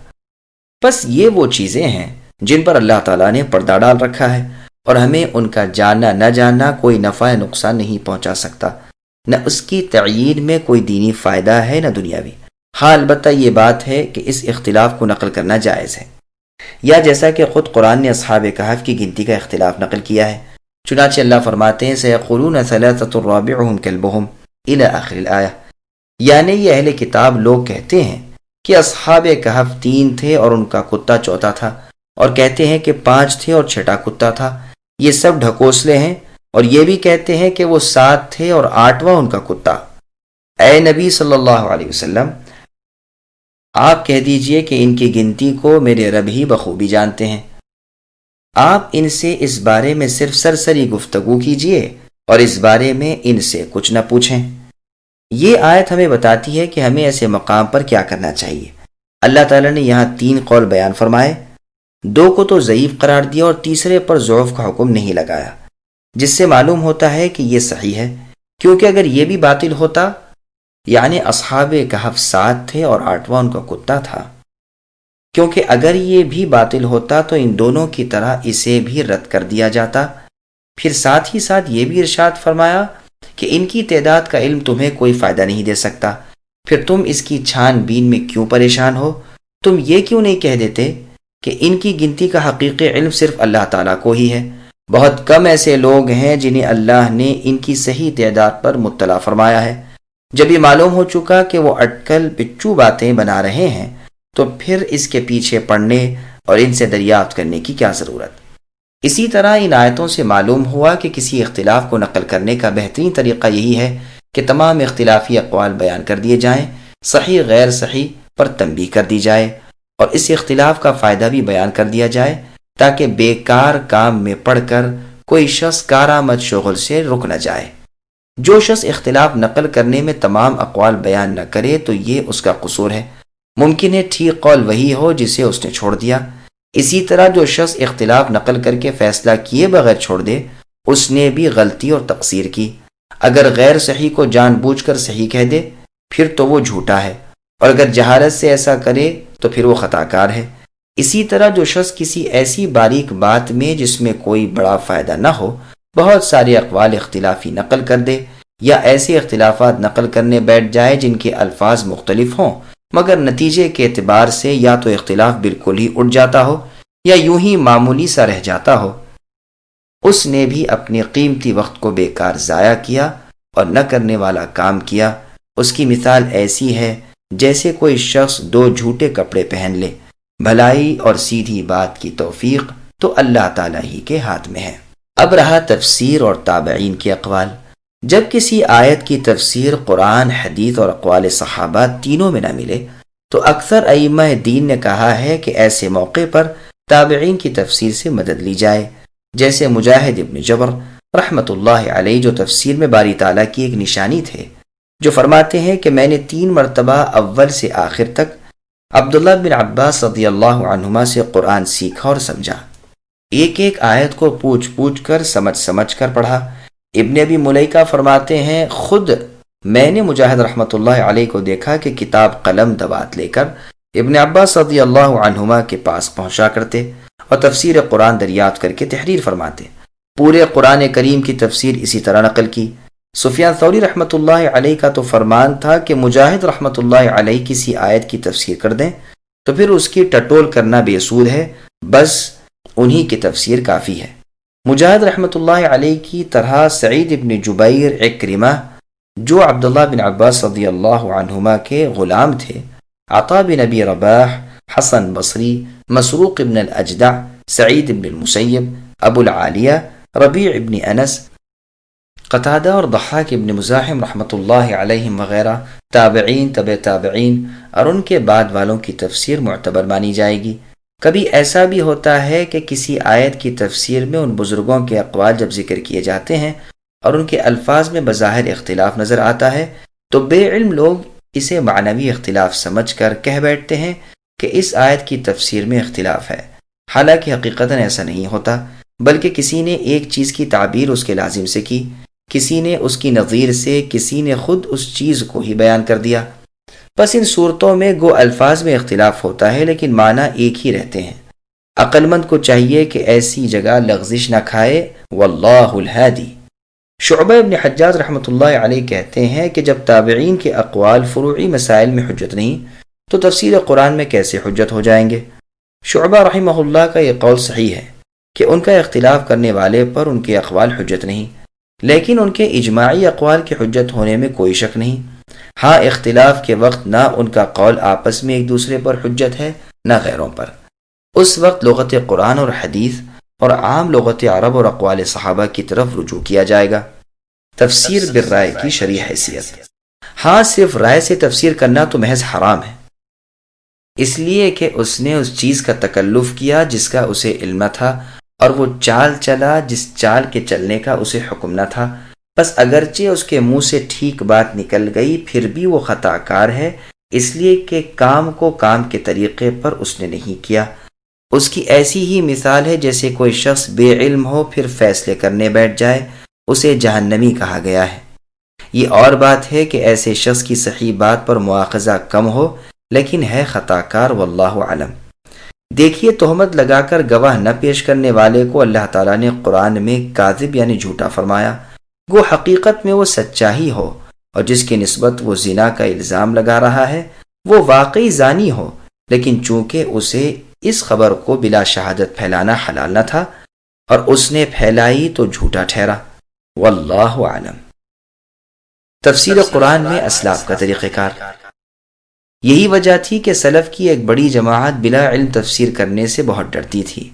Speaker 2: بس یہ وہ چیزیں ہیں جن پر اللہ تعالیٰ نے پردہ ڈال رکھا ہے اور ہمیں ان کا جاننا نہ جاننا کوئی نفع نقصان نہیں پہنچا سکتا، نہ اس کی تعیین میں کوئی دینی فائدہ ہے نہ دنیاوی۔ ہاں البتہ یہ بات ہے کہ اس اختلاف کو نقل کرنا جائز ہے، یا جیسا کہ خود قرآن نے اصحاب کہف کی گنتی کا اختلاف نقل کیا ہے، چنانچہ اللہ فرماتے ہیں سَيَقُولُونَ ثَلَاثَةٌ رَابِعُهُمْ كَلْبُهُمْ إِلَى آخر الآیہ، یعنی یہ اہل کتاب لوگ کہتے ہیں کہ اصحاب کہف 3 تھے اور ان کا کتا چوتھا تھا، اور کہتے ہیں کہ 5 تھے اور 6واں کتا تھا، یہ سب ڈھکوسلے ہیں، اور یہ بھی کہتے ہیں کہ وہ 7 تھے اور 8واں ان کا کتا۔ اے نبی صلی اللہ علیہ وسلم، آپ کہہ دیجئے کہ ان کی گنتی کو میرے رب ہی بخوبی جانتے ہیں، آپ ان سے اس بارے میں صرف سرسری گفتگو کیجئے اور اس بارے میں ان سے کچھ نہ پوچھیں۔ یہ آیت ہمیں بتاتی ہے کہ ہمیں ایسے مقام پر کیا کرنا چاہیے۔ اللہ تعالیٰ نے یہاں 3 قول بیان فرمائے، 2 کو تو ضعیف قرار دیا اور تیسرے پر ضعف کا حکم نہیں لگایا، جس سے معلوم ہوتا ہے کہ یہ صحیح ہے، کیونکہ اگر یہ بھی باطل ہوتا، یعنی اصحاب کہف 7 تھے اور 8واں ان کا کتا تھا، کیونکہ اگر یہ بھی باطل ہوتا تو ان دونوں کی طرح اسے بھی رد کر دیا جاتا۔ پھر ساتھ ہی ساتھ یہ بھی ارشاد فرمایا کہ ان کی تعداد کا علم تمہیں کوئی فائدہ نہیں دے سکتا، پھر تم اس کی چھان بین میں کیوں پریشان ہو؟ تم یہ کیوں نہیں کہہ دیتے کہ ان کی گنتی کا حقیقی علم صرف اللہ تعالیٰ کو ہی ہے؟ بہت کم ایسے لوگ ہیں جنہیں اللہ نے ان کی صحیح تعداد پر مطلع فرمایا ہے۔ جب یہ معلوم ہو چکا کہ وہ اٹکل پچو باتیں بنا رہے ہیں تو پھر اس کے پیچھے پڑنے اور ان سے دریافت کرنے کی کیا ضرورت؟ اسی طرح ان آیتوں سے معلوم ہوا کہ کسی اختلاف کو نقل کرنے کا بہترین طریقہ یہی ہے کہ تمام اختلافی اقوال بیان کر دیے جائیں، صحیح غیر صحیح پر تنبیہ کر دی جائے، اور اس اختلاف کا فائدہ بھی بیان کر دیا جائے، تاکہ بیکار کام میں پڑھ کر کوئی شخص کارآمد شغل سے رک نہ جائے۔ جو شخص اختلاف نقل کرنے میں تمام اقوال بیان نہ کرے تو یہ اس کا قصور ہے، ممکن ہے ٹھیک قول وہی ہو جسے اس نے چھوڑ دیا۔ اسی طرح جو شخص اختلاف نقل کر کے فیصلہ کیے بغیر چھوڑ دے، اس نے بھی غلطی اور تقصیر کی۔ اگر غیر صحیح کو جان بوجھ کر صحیح کہہ دے پھر تو وہ جھوٹا ہے، اور اگر جہالت سے ایسا کرے تو پھر وہ خطا کار ہے۔ اسی طرح جو شخص کسی ایسی باریک بات میں جس میں کوئی بڑا فائدہ نہ ہو بہت سارے اقوال اختلافی نقل کر دے، یا ایسے اختلافات نقل کرنے بیٹھ جائے جن کے الفاظ مختلف ہوں مگر نتیجے کے اعتبار سے یا تو اختلاف بالکل ہی اٹھ جاتا ہو یا یوں ہی معمولی سا رہ جاتا ہو، اس نے بھی اپنے قیمتی وقت کو بیکار ضائع کیا اور نہ کرنے والا کام کیا۔ اس کی مثال ایسی ہے جیسے کوئی شخص 2 جھوٹے کپڑے پہن لے، بھلائی اور سیدھی بات کی توفیق تو اللہ تعالیٰ ہی کے ہاتھ میں ہے۔ اب رہا تفسیر اور تابعین کے اقوال۔ جب کسی آیت کی تفسیر قرآن، حدیث اور اقوال صحابہ تینوں میں نہ ملے تو اکثر ائمہ دین نے کہا ہے کہ ایسے موقع پر تابعین کی تفسیر سے مدد لی جائے، جیسے مجاہد ابن جبر رحمۃ اللہ علیہ جو تفسیر میں باری تعالیٰ کی ایک نشانی تھے، جو فرماتے ہیں کہ میں نے 3 مرتبہ اول سے آخر تک عبداللہ بن عباس رضی اللہ عنہما سے قرآن سیکھا اور سمجھا، ایک ایک آیت کو پوچھ پوچھ کر سمجھ کر پڑھا۔ ابن ابی ملیکہ فرماتے ہیں خود میں نے مجاہد رحمۃ اللہ علیہ کو دیکھا کہ کتاب قلم دوات لے کر ابن عباس رضی اللہ عنہما کے پاس پہنچا کرتے اور تفسیر قرآن دریافت کر کے تحریر فرماتے. پورے قرآن کریم کی تفسیر اسی طرح نقل کی. سفیان ثوری رحمۃ اللہ علیہ کا تو فرمان تھا کہ مجاہد رحمۃ اللہ علیہ کسی آیت کی تفسیر کر دیں تو پھر اس کی ٹٹول کرنا بے سود ہے، بس انہی کی تفسیر کافی ہے. مجاہد رحمۃ اللہ علیہ کی طرح سعید ابن جبیر، اکرمہ جو عبداللہ بن عباس رضی اللہ عنہما کے غلام تھے، عطا بن ابی رباح، حسن بصری، مسروق ابن الاجدع، سعید ابن المسیب، ابو العالیہ، ربیع ابن انس، قتادہ اور ضحاک ابن مزاحم رحمۃ اللہ علیہم وغیرہ تابعین، تبع تابعین اور ان کے بعد والوں کی تفسیر معتبر مانی جائے گی. کبھی ایسا بھی ہوتا ہے کہ کسی آیت کی تفسیر میں ان بزرگوں کے اقوال جب ذکر کیے جاتے ہیں اور ان کے الفاظ میں بظاہر اختلاف نظر آتا ہے تو بے علم لوگ اسے معنوی اختلاف سمجھ کر کہہ بیٹھتے ہیں کہ اس آیت کی تفسیر میں اختلاف ہے، حالانکہ حقیقتاً ایسا نہیں ہوتا، بلکہ کسی نے ایک چیز کی تعبیر اس کے لازم سے کی، کسی نے اس کی نظیر سے، کسی نے خود اس چیز کو ہی بیان کر دیا. بس ان صورتوں میں گو الفاظ میں اختلاف ہوتا ہے لیکن معنی ایک ہی رہتے ہیں. عقل مند کو چاہیے کہ ایسی جگہ لغزش نہ کھائے. واللہ الہادی. شعبہ ابن حجاج رحمۃ اللہ علیہ کہتے ہیں کہ جب تابعین کے اقوال فروعی مسائل میں حجت نہیں تو تفسیر قرآن میں کیسے حجت ہو جائیں گے؟ شعبہ رحمہ اللہ کا یہ قول صحیح ہے کہ ان کا اختلاف کرنے والے پر ان کے اقوال حجت نہیں، لیکن ان کے اجماعی اقوال کی حجت ہونے میں کوئی شک نہیں. ہاں اختلاف کے وقت نہ ان کا قول آپس میں ایک دوسرے پر حجت ہے نہ غیروں پر. اس وقت لغت قرآن اور حدیث اور عام لغت عرب اور اقوال صحابہ کی طرف رجوع کیا جائے گا. تفسیر بالرائے کی شرعی حیثیت. ہاں صرف رائے سے تفسیر کرنا تو محض حرام ہے، اس لیے کہ اس نے اس چیز کا تکلف کیا جس کا اسے علم نہ تھا اور وہ چال چلا جس چال کے چلنے کا اسے حکم نہ تھا. بس اگرچہ اس کے منہ سے ٹھیک بات نکل گئی پھر بھی وہ خطا کار ہے، اس لیے کہ کام کو کام کے طریقے پر اس نے نہیں کیا. اس کی ایسی ہی مثال ہے جیسے کوئی شخص بے علم ہو پھر فیصلے کرنے بیٹھ جائے، اسے جہنمی کہا گیا ہے. یہ اور بات ہے کہ ایسے شخص کی صحیح بات پر مواخذہ کم ہو لیکن ہے خطا کار. واللہ علم. دیکھیے تہمت لگا کر گواہ نہ پیش کرنے والے کو اللہ تعالیٰ نے قرآن میں کاذب یعنی جھوٹا فرمایا، گو حقیقت میں وہ سچا ہی ہو، اور جس کی نسبت وہ زنا کا الزام لگا رہا ہے وہ واقعی زانی ہو، لیکن چونکہ اسے اس خبر کو بلا شہادت پھیلانا حلال نہ تھا اور اس نے پھیلائی تو جھوٹا ٹھہرا. واللہ عالم. تفسیر قرآن میں اسلاف کا طریقہ کار. یہی وجہ تھی کہ سلف کی ایک بڑی جماعت بلا علم تفسیر کرنے سے بہت ڈرتی تھی.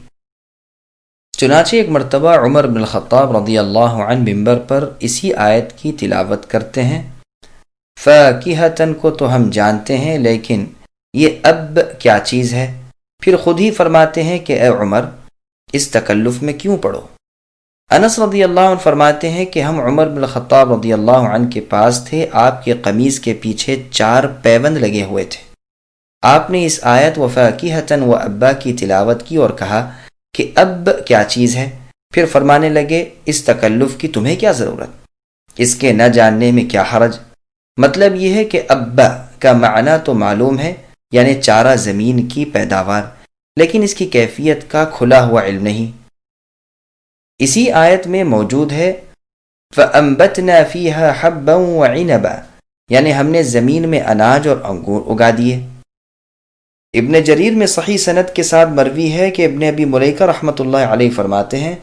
Speaker 2: چنانچہ ایک مرتبہ عمر بن الخطاب رضی اللہ عنہ منبر پر اسی آیت کی تلاوت کرتے ہیں. فاکہۃ کو تو ہم جانتے ہیں لیکن یہ اب کیا چیز ہے؟ پھر خود ہی فرماتے ہیں کہ اے عمر اس تکلف میں کیوں پڑو؟ انس رضی اللہ عنہ فرماتے ہیں کہ ہم عمر بن الخطاب رضی اللہ عنہ کے پاس تھے، آپ کے قمیص کے پیچھے 4 پیوند لگے ہوئے تھے. آپ نے اس آیت وفاکہۃ و ابا کی تلاوت کی اور کہا کہ اب کیا چیز ہے؟ پھر فرمانے لگے اس تکلف کی تمہیں کیا ضرورت، اس کے نہ جاننے میں کیا حرج؟ مطلب یہ ہے کہ ابا کا معنی تو معلوم ہے یعنی چارہ زمین کی پیداوار، لیکن اس کی کیفیت کا کھلا ہوا علم نہیں. اسی آیت میں موجود ہے فَأَنبَتْنَا فِيهَا حَبًّا وَعِنَبًا، یعنی ہم نے زمین میں اناج اور انگور اگا دیے. ابن جریر میں صحیح سند کے ساتھ مروی ہے کہ ابن ابی ملیکہ رحمۃ اللہ علیہ فرماتے ہیں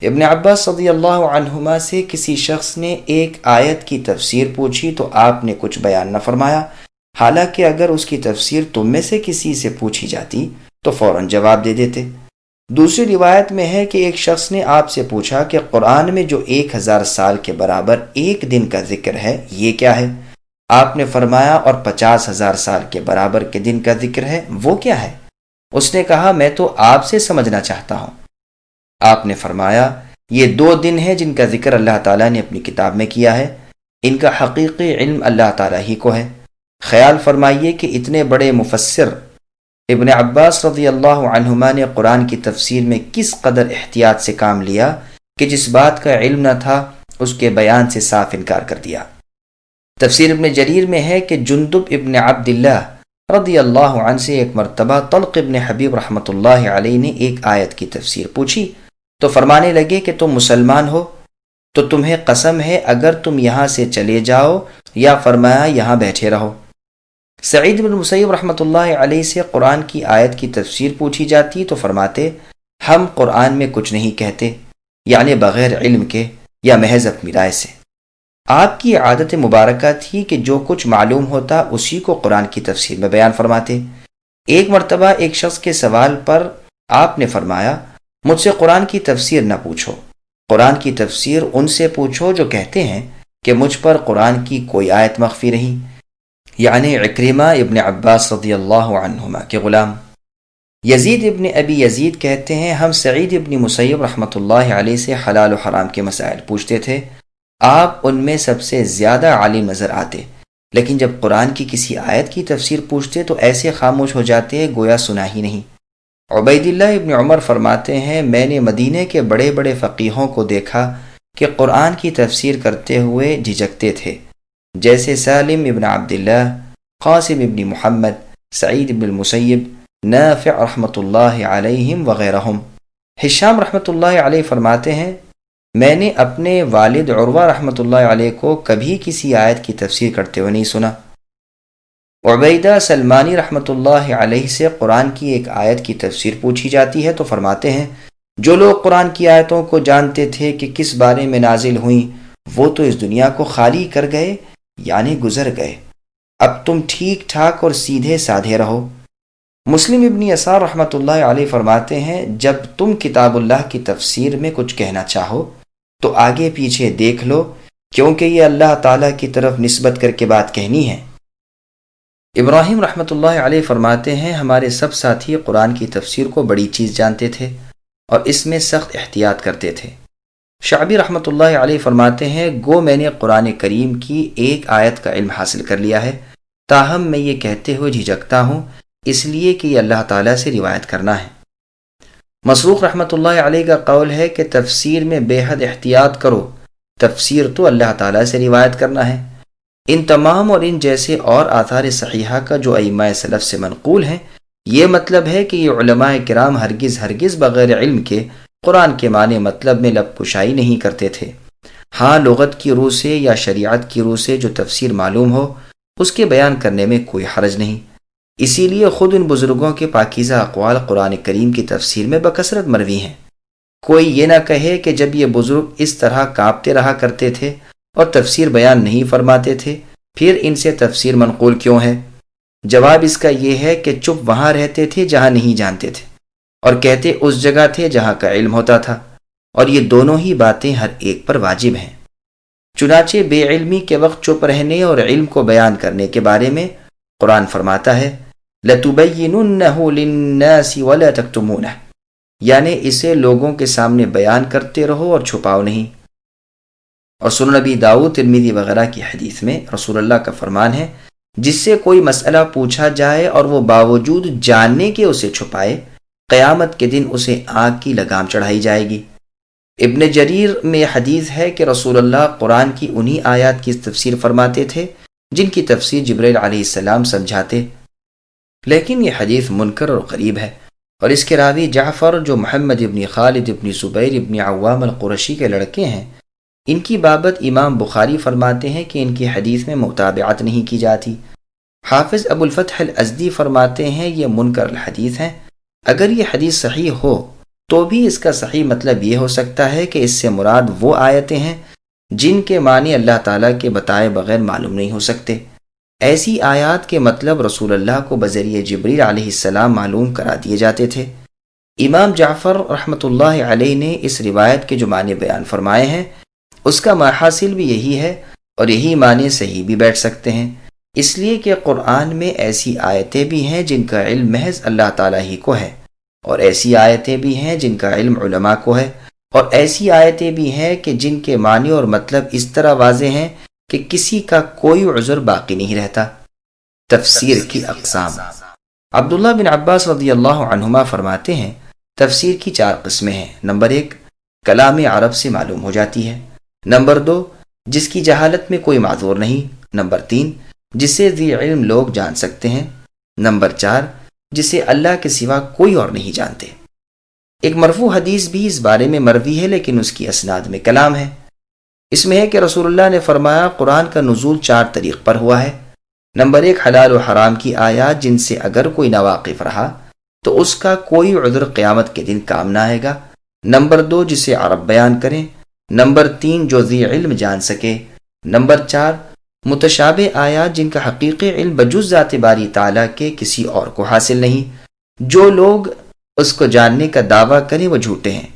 Speaker 2: ابن عباس رضی اللہ عنہما سے کسی شخص نے ایک آیت کی تفسیر پوچھی تو آپ نے کچھ بیان نہ فرمایا، حالانکہ اگر اس کی تفسیر تم میں سے کسی سے پوچھی جاتی تو فوراً جواب دے دیتے. دوسری روایت میں ہے کہ ایک شخص نے آپ سے پوچھا کہ قرآن میں جو 1000 سال کے برابر ایک دن کا ذکر ہے یہ کیا ہے؟ آپ نے فرمایا اور 50,000 سال کے برابر کے دن کا ذکر ہے وہ کیا ہے؟ اس نے کہا میں تو آپ سے سمجھنا چاہتا ہوں. آپ نے فرمایا یہ 2 دن ہیں جن کا ذکر اللہ تعالیٰ نے اپنی کتاب میں کیا ہے، ان کا حقیقی علم اللہ تعالیٰ ہی کو ہے. خیال فرمائیے کہ اتنے بڑے مفسر ابن عباس رضی اللہ عنہما نے قرآن کی تفسیر میں کس قدر احتیاط سے کام لیا کہ جس بات کا علم نہ تھا اس کے بیان سے صاف انکار کر دیا. تفسیر ابن جریر میں ہے کہ جندب ابن عبداللہ رضی اللہ عنہ سے ایک مرتبہ طلق ابن حبیب رحمۃ اللہ علیہ نے ایک آیت کی تفسیر پوچھی تو فرمانے لگے کہ تم مسلمان ہو تو تمہیں قسم ہے اگر تم یہاں سے چلے جاؤ یا فرمایا یہاں بیٹھے رہو۔ سعید بن مسیب رحمۃ اللہ علیہ سے قرآن کی آیت کی تفسیر پوچھی جاتی تو فرماتے ہم قرآن میں کچھ نہیں کہتے، یعنی بغیر علم کے یا محض اپنی رائے سے۔ آپ کی عادت مبارکہ تھی کہ جو کچھ معلوم ہوتا اسی کو قرآن کی تفسیر میں بیان فرماتے۔ ایک مرتبہ ایک شخص کے سوال پر آپ نے فرمایا مجھ سے قرآن کی تفسیر نہ پوچھو، قرآن کی تفسیر ان سے پوچھو جو کہتے ہیں کہ مجھ پر قرآن کی کوئی آیت مخفی نہیں، یعنی عکرمہ ابن عباس رضی اللہ عنہما کے غلام۔ یزید ابن ابی یزید کہتے ہیں ہم سعید ابن مسیب رحمۃ اللہ علیہ سے حلال و حرام کے مسائل پوچھتے تھے، آپ ان میں سب سے زیادہ عالم نظر آتے، لیکن جب قرآن کی کسی آیت کی تفسیر پوچھتے تو ایسے خاموش ہو جاتے گویا سنا ہی نہیں۔ عبید اللہ ابن عمر فرماتے ہیں میں نے مدینے کے بڑے بڑے فقیہوں کو دیکھا کہ قرآن کی تفسیر کرتے ہوئے جھجکتے تھے، جیسے سالم ابن عبداللہ، قاسم ابن محمد، سعید ابن المسیب، نافع رحمۃ اللہ علیہم وغیرہم۔ ہشام رحمۃ اللہ علیہ فرماتے ہیں میں نے اپنے والد عروہ رحمۃ اللہ علیہ کو کبھی کسی آیت کی تفسیر کرتے ہوئے نہیں سنا۔ عبیدہ سلمانی رحمۃ اللہ علیہ سے قرآن کی ایک آیت کی تفسیر پوچھی جاتی ہے تو فرماتے ہیں جو لوگ قرآن کی آیتوں کو جانتے تھے کہ کس بارے میں نازل ہوئیں وہ تو اس دنیا کو خالی کر گئے، یعنی گزر گئے، اب تم ٹھیک ٹھاک اور سیدھے سادھے رہو۔ مسلم ابن یسار رحمۃ اللہ علیہ فرماتے ہیں جب تم کتاب اللہ کی تفسیر میں کچھ کہنا چاہو تو آگے پیچھے دیکھ لو، کیونکہ یہ اللہ تعالیٰ کی طرف نسبت کر کے بات کہنی ہے۔ ابراہیم رحمۃ اللہ علیہ فرماتے ہیں ہمارے سب ساتھی قرآن کی تفسیر کو بڑی چیز جانتے تھے اور اس میں سخت احتیاط کرتے تھے۔ شعبی رحمۃ اللہ علیہ فرماتے ہیں گو میں نے قرآن کریم کی ایک آیت کا علم حاصل کر لیا ہے، تاہم میں یہ کہتے ہوئے جھجکتا ہوں اس لیے کہ یہ اللہ تعالیٰ سے روایت کرنا ہے۔ مسروق رحمۃ اللہ علیہ کا قول ہے کہ تفسیر میں بے حد احتیاط کرو، تفسیر تو اللہ تعالیٰ سے روایت کرنا ہے۔ ان تمام اور ان جیسے اور آثار صحیحہ کا جو ائمہ سلف سے منقول ہیں، یہ مطلب ہے کہ یہ علماء کرام ہرگز بغیر علم کے قرآن کے معنی مطلب میں لب کشائی نہیں کرتے تھے۔ ہاں لغت کی روح سے یا شریعت کی روح سے جو تفسیر معلوم ہو اس کے بیان کرنے میں کوئی حرج نہیں۔ اسی لیے خود ان بزرگوں کے پاکیزہ اقوال قرآن کریم کی تفسیر میں بکثرت مروی ہیں۔ کوئی یہ نہ کہے کہ جب یہ بزرگ اس طرح کانپتے رہا کرتے تھے اور تفسیر بیان نہیں فرماتے تھے پھر ان سے تفسیر منقول کیوں ہے؟ جواب اس کا یہ ہے کہ چپ وہاں رہتے تھے جہاں نہیں جانتے تھے اور کہتے اس جگہ تھے جہاں کا علم ہوتا تھا، اور یہ دونوں ہی باتیں ہر ایک پر واجب ہیں۔ چنانچہ بے علمی کے وقت چپ رہنے اور علم کو بیان کرنے کے بارے میں قرآن فرماتا ہے لَتُبَيِّنُنَّهُ لِلنَّاسِ وَلَا تَكْتُمُونَهُ، یعنی اسے لوگوں کے سامنے بیان کرتے رہو اور چھپاؤ نہیں۔ اور سنن نبی داؤد، ترمذی وغیرہ کی حدیث میں رسول اللہ کا فرمان ہے جس سے کوئی مسئلہ پوچھا جائے اور وہ باوجود جاننے کے اسے چھپائے قیامت کے دن اسے آگ کی لگام چڑھائی جائے گی۔ ابن جریر میں حدیث ہے کہ رسول اللہ قرآن کی انہی آیات کی تفسیر فرماتے تھے جن کی تفسیر جبرائیل علیہ السلام سمجھاتے، لیکن یہ حدیث منکر اور غریب ہے، اور اس کے راوی جعفر جو محمد ابن خالد ابن زبیر ابن عوام القرشی کے لڑکے ہیں، ان کی بابت امام بخاری فرماتے ہیں کہ ان کی حدیث میں متابعت نہیں کی جاتی۔ حافظ ابو الفتح الازدی فرماتے ہیں یہ منکر الحدیث ہیں۔ اگر یہ حدیث صحیح ہو تو بھی اس کا صحیح مطلب یہ ہو سکتا ہے کہ اس سے مراد وہ آیتیں ہیں جن کے معنی اللہ تعالیٰ کے بتائے بغیر معلوم نہیں ہو سکتے۔ ایسی آیات کے مطلب رسول اللہ کو بذریعہ جبریل علیہ السلام معلوم کرا دیے جاتے تھے۔ امام جعفر رحمۃ اللہ علیہ نے اس روایت کے جو معنی بیان فرمائے ہیں اس کا ماحصل بھی یہی ہے، اور یہی معنی صحیح بھی بیٹھ سکتے ہیں، اس لیے کہ قرآن میں ایسی آیتیں بھی ہیں جن کا علم محض اللہ تعالیٰ ہی کو ہے، اور ایسی آیتیں بھی ہیں جن کا علم علماء کو ہے، اور ایسی آیتیں بھی ہیں کہ جن کے معنی اور مطلب اس طرح واضح ہیں کہ کسی کا کوئی عذر باقی نہیں رہتا۔ تفسیر کی اقسام۔ عبداللہ بن عباس رضی اللہ عنہما فرماتے ہیں تفسیر کی 4 قسمیں ہیں۔ نمبر 1 کلام عرب سے معلوم ہو جاتی ہے۔ نمبر 2 جس کی جہالت میں کوئی معذور نہیں۔ نمبر 3 جسے ذی علم لوگ جان سکتے ہیں۔ نمبر 4 جسے اللہ کے سوا کوئی اور نہیں جانتے۔ ایک مرفوع حدیث بھی اس بارے میں مروی ہے لیکن اس کی اسناد میں کلام ہے۔ اس میں ہے کہ رسول اللہ نے فرمایا قرآن کا نزول 4 طریق پر ہوا ہے۔ نمبر 1 حلال و حرام کی آیات جن سے اگر کوئی ناواقف رہا تو اس کا کوئی عذر قیامت کے دن کام نہ آئے گا۔ نمبر 2 جسے عرب بیان کریں۔ نمبر 3 جو ذی علم جان سکے۔ نمبر 4 متشابہ آیات جن کا حقیقی علم بجز ذات باری تعالیٰ کے کسی اور کو حاصل نہیں، جو لوگ اس کو جاننے کا دعویٰ کریں وہ جھوٹے ہیں۔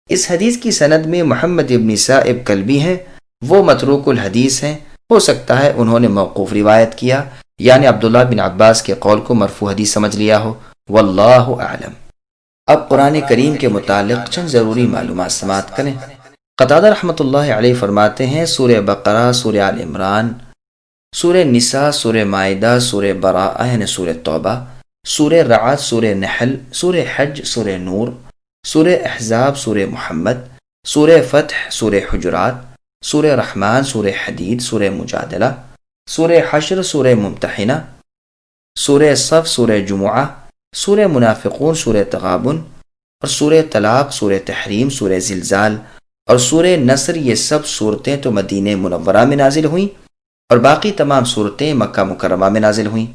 Speaker 2: اس حدیث کی سند میں محمد ابن صائب کلبی ہیں، وہ متروک الحدیث ہیں، ہو سکتا ہے انہوں نے موقوف روایت کیا یعنی عبداللہ بن عباس کے قول کو مرفوع حدیث سمجھ لیا ہو، واللہ اعلم۔ اب قرآن کریم کے متعلق چند ضروری معلومات سماعت کریں۔ قتادہ رحمۃ اللہ علیہ فرماتے ہیں سورہ بقرہ، سورہ آل عمران، سورہ نساء، سورہ مائدہ، سورہ براءہ یعنی سورہ توبہ، سورہ رعد، سورہ نحل، سورہ حج، سورہ نور، سورہ احزاب، سورہ محمد، سورہ فتح، سورہ حجرات، سورہ رحمان، سورہ حدید، سورہ مجادلہ، سورہ حشر، سورہ ممتحنہ، سورہ صف، سورہ جمعہ، سورہ منافقون، سورہ تغابن اور سورہ طلاق، سورہ تحریم، سورہ زلزال اور سورہ نصر، یہ سب صورتیں تو مدینہ منورہ میں نازل ہوئیں اور باقی تمام صورتیں مکہ مکرمہ میں نازل ہوئیں۔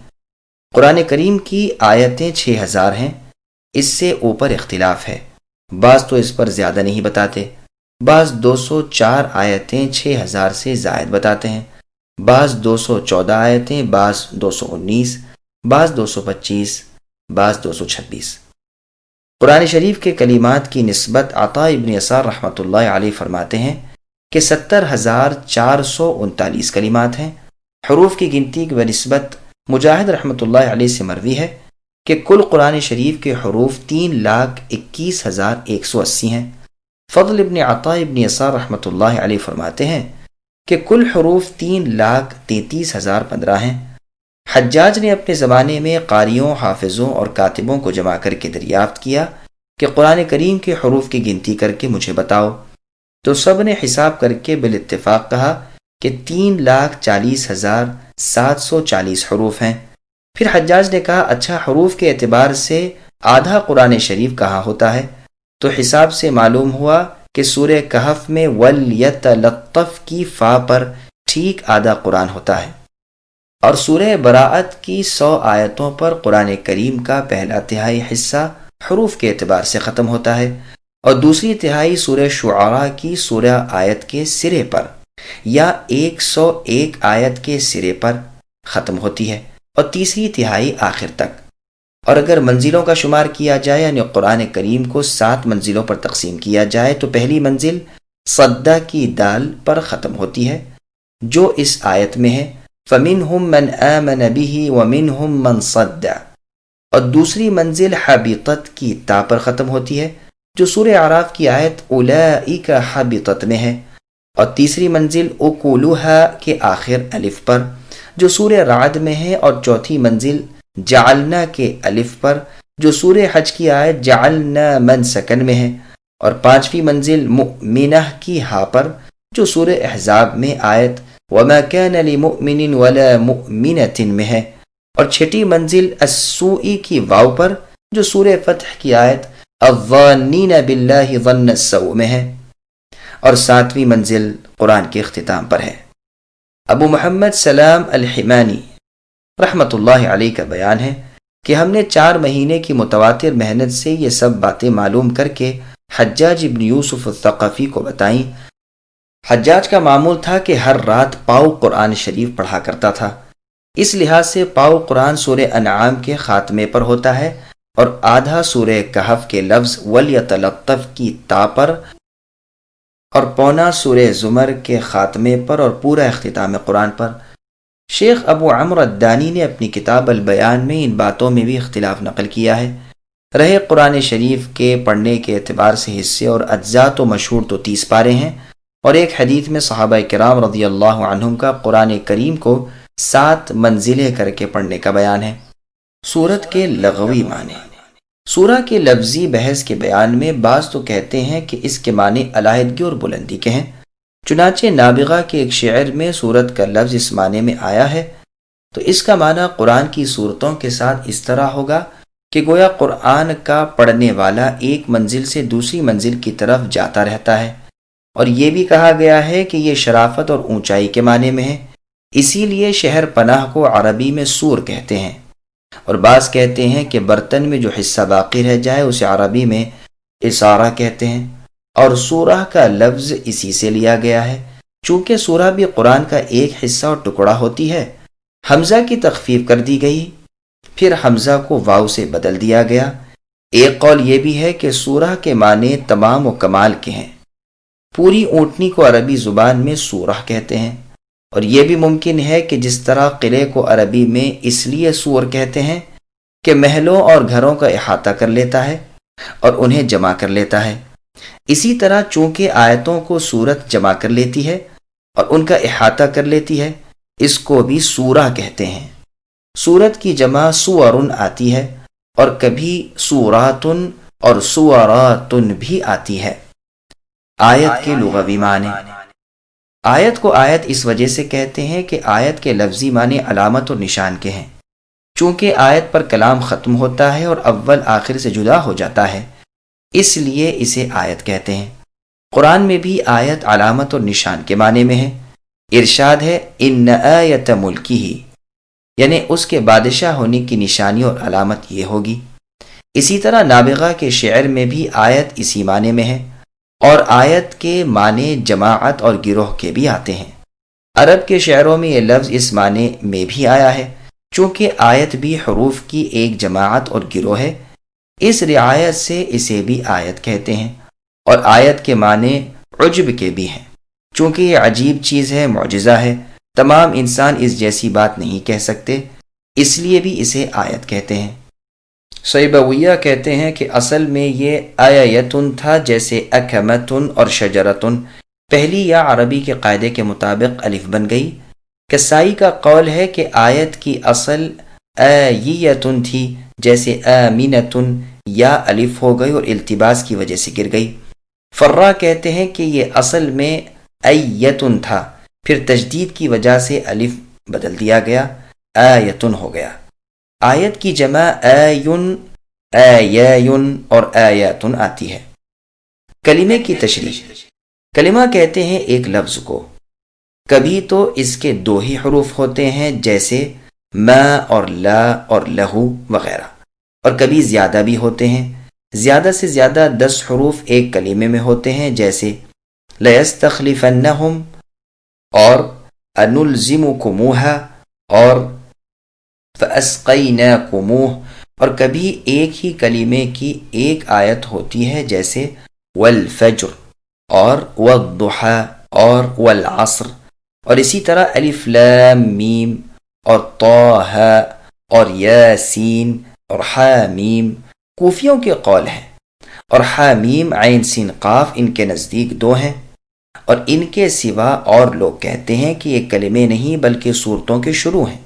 Speaker 2: قرآن کریم کی آیتیں 6000 ہیں، اس سے اوپر اختلاف ہے، بعض تو اس پر زیادہ نہیں بتاتے، بعض 204 آیتیں 6000 سے زائد بتاتے ہیں، بعض 214 آیتیں، بعض 219، بعض 225، بعض 226۔ قرآن شریف کے کلمات کی نسبت عطا ابن یسار رحمۃ اللہ علیہ فرماتے ہیں کہ 70439 کلمات ہیں۔ حروف کی گنتی کی بنسبت مجاہد رحمۃ اللہ علیہ سے مروی ہے کہ کل قرآن شریف کے حروف 3,21,180 ہیں۔ فضل ابن عطا ابن یسار رحمۃ اللہ علیہ فرماتے ہیں کہ کل حروف 3,33,015 ہیں۔ حجاج نے اپنے زمانے میں قاریوں، حافظوں اور کاتبوں کو جمع کر کے دریافت کیا کہ قرآن کریم کے حروف کی گنتی کر کے مجھے بتاؤ، تو سب نے حساب کر کے بالاتفاق کہا کہ 3,40,740 حروف ہیں۔ پھر حجاج نے کہا اچھا حروف کے اعتبار سے آدھا قرآن شریف کہاں ہوتا ہے؟ تو حساب سے معلوم ہوا کہ سورہ کہف میں وَلْيَتَلَطَّفْ کی فا پر ٹھیک آدھا قرآن ہوتا ہے، اور سورہ براءت کی 100 آیتوں پر قرآن کریم کا پہلا تہائی حصہ حروف کے اعتبار سے ختم ہوتا ہے، اور دوسری تہائی سورہ شعراء کی 16 آیت کے سرے پر یا 101 آیت کے سرے پر ختم ہوتی ہے، اور تیسری تہائی آخر تک۔ اور اگر منزلوں کا شمار کیا جائے یعنی قرآن کریم کو 7 منزلوں پر تقسیم کیا جائے تو پہلی منزل صدہ کی دال پر ختم ہوتی ہے جو اس آیت میں ہے فَمِنْهُمْ مَنْ آمَنَ بِهِ وَمِنْهُمْ مَنْ صَدَّ، اور دوسری منزل حبطت کی تا پر ختم ہوتی ہے جو سورہ اعراف کی آیت اولئک حبطت میں ہے، اور تیسری منزل اکولوہا کے آخر الف پر جو سورہ رعد میں ہے، اور چوتھی منزل جعلنا کے الف پر جو سورہ حج کی آیت جعلنا من سکن میں ہے، اور پانچویں منزل مؤمنہ کی ہا پر جو سورہ احزاب میں آیت وما كان لمؤمن ولا مؤمنة میں ہے، اور چھٹی منزل السوء کی واو پر جو سورہ فتح کی آیت الظانین باللہ ظن السوء میں ہے، اور 7ویں منزل قرآن کے اختتام پر ہے۔ ابو محمد سلام الحمانی رحمۃ اللہ علیہ کا بیان ہے کہ ہم نے 4 مہینے کی متواتر محنت سے یہ سب باتیں معلوم کر کے حجاج ابن یوسف الثقفی کو بتائیں۔ حجاج کا معمول تھا کہ ہر رات پاؤ قرآن شریف پڑھا کرتا تھا، اس لحاظ سے پاؤ قرآن سورہ انعام کے خاتمے پر ہوتا ہے اور آدھا سورہ کہف کے لفظ وَلْيَتَلَطَّفْ کی تا پر اور پونا سورہ زمر کے خاتمے پر اور پورا اختتام قرآن پر۔ شیخ ابو عمرو الدانی نے اپنی کتاب البیان میں ان باتوں میں بھی اختلاف نقل کیا ہے۔ رہے قرآن شریف کے پڑھنے کے اعتبار سے حصے اور اجزاء تو مشہور تو 30 پارے ہیں، اور ایک حدیث میں صحابہ کرام رضی اللہ عنہم کا قرآن کریم کو 7 منزلیں کر کے پڑھنے کا بیان ہے۔ سورت کے لغوی معنی۔ سورہ کے لفظی بحث کے بیان میں بعض تو کہتے ہیں کہ اس کے معنی علیحدگی اور بلندی کے ہیں، چنانچہ نابغہ کے ایک شعر میں سورت کا لفظ اس معنی میں آیا ہے تو اس کا معنی قرآن کی صورتوں کے ساتھ اس طرح ہوگا کہ گویا قرآن کا پڑھنے والا ایک منزل سے دوسری منزل کی طرف جاتا رہتا ہے، اور یہ بھی کہا گیا ہے کہ یہ شرافت اور اونچائی کے معنی میں ہے، اسی لیے شہر پناہ کو عربی میں سور کہتے ہیں، اور بعض کہتے ہیں کہ برتن میں جو حصہ باقی رہ جائے اسے عربی میں اسارہ کہتے ہیں، اور سورہ کا لفظ اسی سے لیا گیا ہے۔ چونکہ سورہ بھی قرآن کا ایک حصہ اور ٹکڑا ہوتی ہے، حمزہ کی تخفیف کر دی گئی، پھر حمزہ کو واو سے بدل دیا گیا۔ ایک قول یہ بھی ہے کہ سورہ کے معنی تمام و کمال کے ہیں۔ پوری اونٹنی کو عربی زبان میں سورہ کہتے ہیں، اور یہ بھی ممکن ہے کہ جس طرح قلعے کو عربی میں اس لیے سور کہتے ہیں کہ محلوں اور گھروں کا احاطہ کر لیتا ہے اور انہیں جمع کر لیتا ہے، اسی طرح چونکہ آیتوں کو سورت جمع کر لیتی ہے اور ان کا احاطہ کر لیتی ہے، اس کو بھی سورہ کہتے ہیں۔ سورت کی جمع سورن آتی ہے، اور کبھی سوراتن اور سوراتن بھی آتی ہے۔ آیت کے لغوی معنی۔ آیت کو آیت اس وجہ سے کہتے ہیں کہ آیت کے لفظی معنی علامت اور نشان کے ہیں۔ چونکہ آیت پر کلام ختم ہوتا ہے اور اول آخر سے جدا ہو جاتا ہے، اس لیے اسے آیت کہتے ہیں۔ قرآن میں بھی آیت علامت اور نشان کے معنی میں ہے۔ ارشاد ہے ان آیت ملکی ہی، یعنی اس کے بادشاہ ہونے کی نشانی اور علامت یہ ہوگی۔ اسی طرح نابغہ کے شعر میں بھی آیت اسی معنی میں ہے، اور آیت کے معنی جماعت اور گروہ کے بھی آتے ہیں۔ عرب کے شعروں میں یہ لفظ اس معنی میں بھی آیا ہے، چونکہ آیت بھی حروف کی ایک جماعت اور گروہ ہے، اس رعایت سے اسے بھی آیت کہتے ہیں۔ اور آیت کے معنی عجب کے بھی ہیں، چونکہ یہ عجیب چیز ہے، معجزہ ہے، تمام انسان اس جیسی بات نہیں کہہ سکتے، اس لیے بھی اسے آیت کہتے ہیں۔ سیبویہ کہتے ہیں کہ اصل میں یہ آیتن تھا، جیسے اکمتن اور شجرتن، پہلی یا عربی کے قاعدے کے مطابق الف بن گئی۔ کسائی کا قول ہے کہ آیت کی اصل آیتن تھی، جیسے آمینتن، یا الف ہو گئی اور التباس کی وجہ سے گر گئی۔ فرا کہتے ہیں کہ یہ اصل میں ایتن تھا، پھر تجدید کی وجہ سے الف بدل دیا گیا، آیتن ہو گیا۔ آیت کی جمع آیون، آیاین اور آیاتن آتی ہے۔ کلمے کی تشریح۔ کلمہ کہتے ہیں ایک لفظ کو، کبھی تو اس کے دو ہی حروف ہوتے ہیں، جیسے ما اور لا اور لہو وغیرہ، اور کبھی زیادہ بھی ہوتے ہیں، زیادہ سے زیادہ 10 حروف ایک کلمے میں ہوتے ہیں، جیسے لَيَسْتَخْلِفَنَّهُمْ اور أَنُلْزِمُكُمُوهَا اور فَأَسْقَيْنَاكُمُوهُ، اور کبھی ایک ہی کلمے کی ایک آیت ہوتی ہے، جیسے وَالْفَجْرِ اور وَالضُّحَى اور وَالْعَصْرِ، اور اسی طرح الف لام میم اور طه اور یاسین اور حامیم کوفیوں کے قول ہیں، اور حامیم عین سین قاف ان کے نزدیک 2 ہیں، اور ان کے سوا اور لوگ کہتے ہیں کہ یہ کلمے نہیں بلکہ صورتوں کے شروع ہیں۔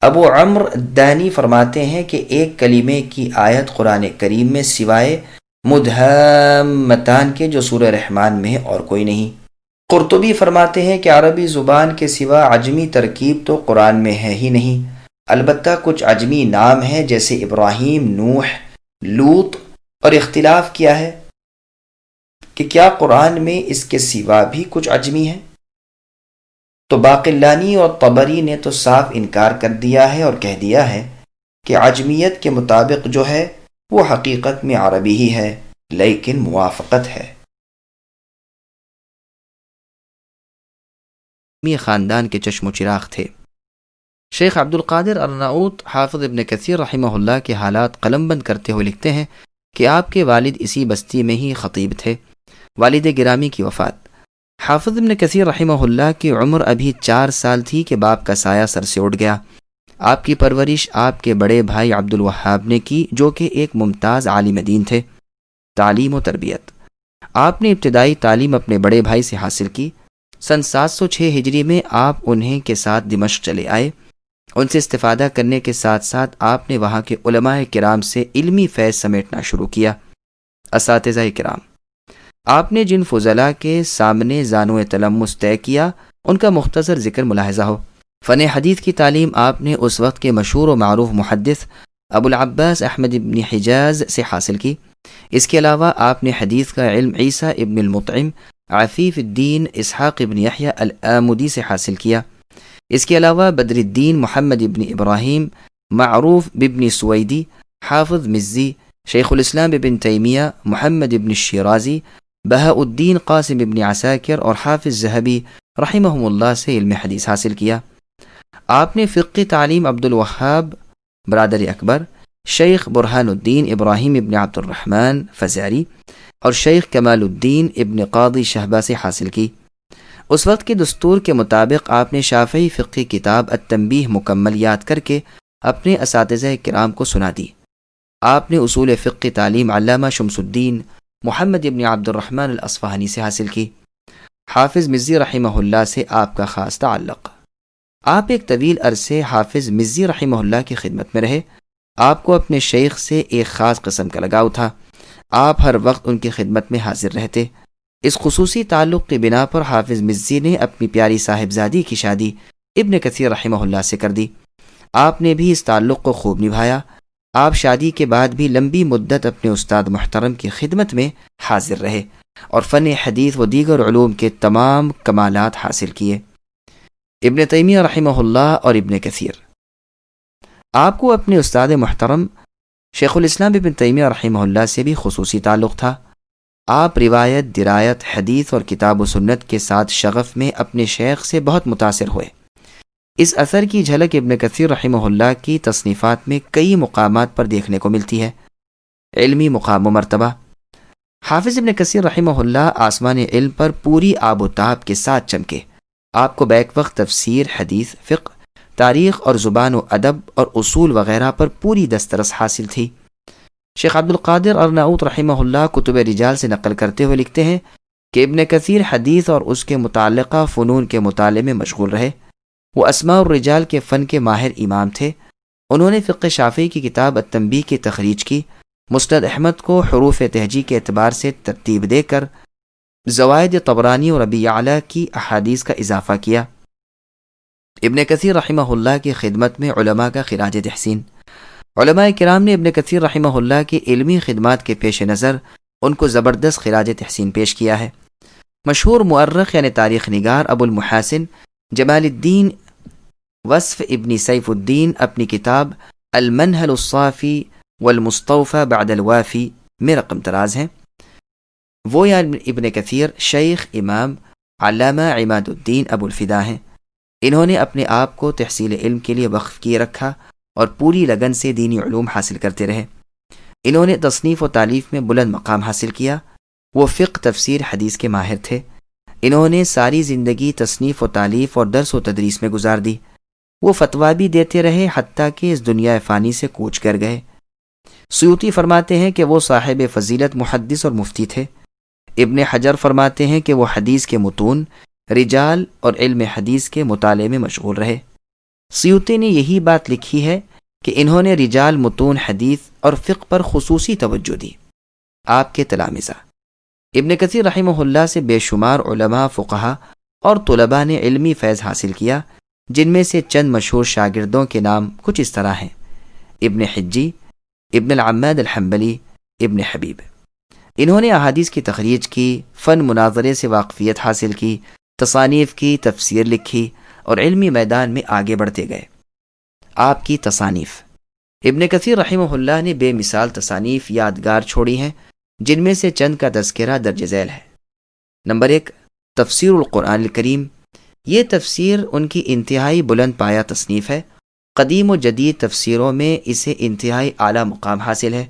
Speaker 2: ابو عمرو الدانی فرماتے ہیں کہ ایک کلمے کی آیت قرآن کریم میں سوائے مدھامتان کے جو سورہ رحمان میں ہے اور کوئی نہیں۔ قرطبی فرماتے ہیں کہ عربی زبان کے سوا عجمی ترکیب تو قرآن میں ہے ہی نہیں، البتہ کچھ عجمی نام ہیں جیسے ابراہیم، نوح، لوط، اور اختلاف کیا ہے کہ کیا قرآن میں اس کے سوا بھی کچھ عجمی ہے؟ تو باقلانی اور طبری نے تو صاف انکار کر دیا ہے اور کہہ دیا ہے کہ عجمیت کے مطابق جو ہے وہ حقیقت میں عربی ہی ہے، لیکن موافقت ہے۔
Speaker 1: خاندان کے چشم و چراغ تھے۔ شیخ عبد القادر ارناؤت حافظ ابن کثیر رحمہ اللہ کے حالات قلم بند کرتے ہوئے لکھتے ہیں کہ آپ کے والد اسی بستی میں ہی خطیب تھے۔ والد گرامی کی وفات۔ حافظ ابن کثیر رحمہ اللہ کی عمر ابھی 4 سال تھی کہ باپ کا سایہ سر سے اٹھ گیا۔ آپ کی پرورش آپ کے بڑے بھائی عبد الوہاب نے کی، جو کہ ایک ممتاز عالم دین تھے۔ تعلیم و تربیت۔ آپ نے ابتدائی تعلیم اپنے بڑے بھائی سے حاصل کی۔ سن 706 ہجری میں آپ انہیں کے ساتھ دمشق چلے آئے۔ ان سے استفادہ کرنے کے ساتھ ساتھ آپ نے وہاں کے علماء کرام سے علمی فیض سمیٹنا شروع کیا۔ اساتذہ کرام۔ آپ نے جن فضلاء کے سامنے زانو تلمس طے کیا، ان کا مختصر ذکر ملاحظہ ہو۔
Speaker 2: فن حدیث کی تعلیم آپ نے اس وقت کے مشہور و معروف محدث ابو العباس احمد ابن حجاز سے حاصل کی۔ اس کے علاوہ آپ نے حدیث کا علم عیسیٰ ابن المطعم عفیف الدین اسحاق ابن یحییٰ الآمدی سے حاصل کیا۔ اس کے علاوہ بدر الدین محمد ابن ابراہیم معروف بابن سویدی، حافظ مزی، شیخ الاسلام ابن تیمیہ، محمد ابن الشیرازی، بہاء الدین قاسم ابن عساکر اور حافظ ذہبی رحمہم اللہ سے علم حدیث حاصل کیا۔ آپ نے فقہ تعلیم عبد الوہاب برادر اکبر، شیخ برہان الدین ابراہیم ابن عبد الرحمن فزاری اور شیخ کمال الدین ابن قاضی شہبہ سے حاصل کی۔ اس وقت کے دستور کے مطابق آپ نے شافعی فقہ کتاب التنبیہ مکمل یاد کر کے اپنے اساتذہ کرام کو سنا دی۔ آپ نے اصول فقہ تعلیم علامہ شمس الدین محمد ابن عبد الرحمن الاصفہانی سے حاصل کی۔ حافظ مزی رحمہ اللہ سے آپ کا خاص تعلق۔ آپ ایک طویل عرصے حافظ مزی رحمہ اللہ کی خدمت میں رہے۔ آپ کو اپنے شیخ سے ایک خاص قسم کا لگاؤ تھا۔ آپ ہر وقت ان کی خدمت میں حاضر رہتے۔ اس خصوصی تعلق کی بنا پر حافظ مزی نے اپنی پیاری صاحبزادی کی شادی ابن کثیر رحمہ اللہ سے کر دی۔ آپ نے بھی اس تعلق کو خوب نبھایا۔ آپ شادی کے بعد بھی لمبی مدت اپنے استاد محترم کی خدمت میں حاضر رہے اور فن حدیث و دیگر علوم کے تمام کمالات حاصل کیے۔ ابن تیمیہ رحمہ اللہ اور ابن کثیر، آپ کو اپنے استاد محترم شیخ الاسلام ابن تیمیہ رحمہ اللہ سے بھی خصوصی تعلق تھا۔ آپ روایت، درایت، حدیث اور کتاب و سنت کے ساتھ شغف میں اپنے شیخ سے بہت متاثر ہوئے۔ اس اثر کی جھلک ابن کثیر رحمہ اللہ کی تصنیفات میں کئی مقامات پر دیکھنے کو ملتی ہے۔ علمی مقام و مرتبہ، حافظ ابن کثیر رحمہ اللہ آسمان علم پر پوری آب و تاب کے ساتھ چمکے۔ آپ کو بیک وقت تفسیر، حدیث، فقہ، تاریخ اور زبان و ادب اور اصول وغیرہ پر پوری دسترس حاصل تھی۔ شیخ عبد القادر ارناؤت رحمہ اللہ کتب رجال سے نقل کرتے ہوئے لکھتے ہیں کہ ابن کثیر حدیث اور اس کے متعلقہ فنون کے مطالعے میں مشغول رہے۔ وہ اسماء الرجال کے فن کے ماہر امام تھے۔ انہوں نے فقہ شافعی کی کتاب التنبیہ کی تخریج کی، مسند احمد کو حروف تہجی کے اعتبار سے ترتیب دے کر زوائد طبرانی اور ابی یعلا کی احادیث کا اضافہ کیا۔ ابن کثیر رحمہ اللہ کی خدمت میں علماء کا خراج تحسین۔ علماء کرام نے ابن کثیر رحمہ اللہ کی علمی خدمات کے پیش نظر ان کو زبردست خراج تحسین پیش کیا ہے۔ مشہور مؤرخ یعنی تاریخ نگار ابو المحاسن جمال الدین وصف ابن سیف الدین اپنی کتاب المنہل الصافی والمستوفى بعد الوافی میں رقم تراز ہیں۔ وہ یعنی ابن کثیر شیخ امام علامہ عماد الدین ابو الفدا ہیں۔ انہوں نے اپنے آپ کو تحصیل علم کے لیے وقف کیے رکھا اور پوری لگن سے دینی علوم حاصل کرتے رہے۔ انہوں نے تصنیف و تالیف میں بلند مقام حاصل کیا۔ وہ فقہ، تفسیر، حدیث کے ماہر تھے۔ انہوں نے ساری زندگی تصنیف و تالیف اور درس و تدریس میں گزار دی۔ وہ فتویٰ بھی دیتے رہے حتیٰ کہ اس دنیا فانی سے کوچ کر گئے۔ سیوطی فرماتے ہیں کہ وہ صاحب فضیلت محدث اور مفتی تھے۔ ابن حجر فرماتے ہیں کہ وہ حدیث کے متون، رجال اور علم حدیث کے مطالعے میں مشغول رہے۔ سیوطی نے یہی بات لکھی ہے کہ انہوں نے رجال، متون، حدیث اور فقہ پر خصوصی توجہ دی۔ آپ کے تلامذہ ابن کثیر رحمہ اللہ سے بے شمار علماء، فقہا اور طلباء نے علمی فیض حاصل کیا، جن میں سے چند مشہور شاگردوں کے نام کچھ اس طرح ہیں: ابن حجی، ابن العماد الحنبلی، ابن حبیب۔ انہوں نے احادیث کی تخریج کی، فن مناظرے سے واقفیت حاصل کی، تصانیف کی، تفسیر لکھی اور علمی میدان میں آگے بڑھتے گئے۔ آپ کی تصانیف، ابن کثیر رحمہ اللہ نے بے مثال تصانیف یادگار چھوڑی ہیں، جن میں سے چند کا تذکرہ درج ذیل ہے۔ نمبر 1، تفسیر القرآن الکریم۔ یہ تفسیر ان کی انتہائی بلند پایہ تصنیف ہے۔ قدیم و جدید تفسیروں میں اسے انتہائی اعلیٰ مقام حاصل ہے۔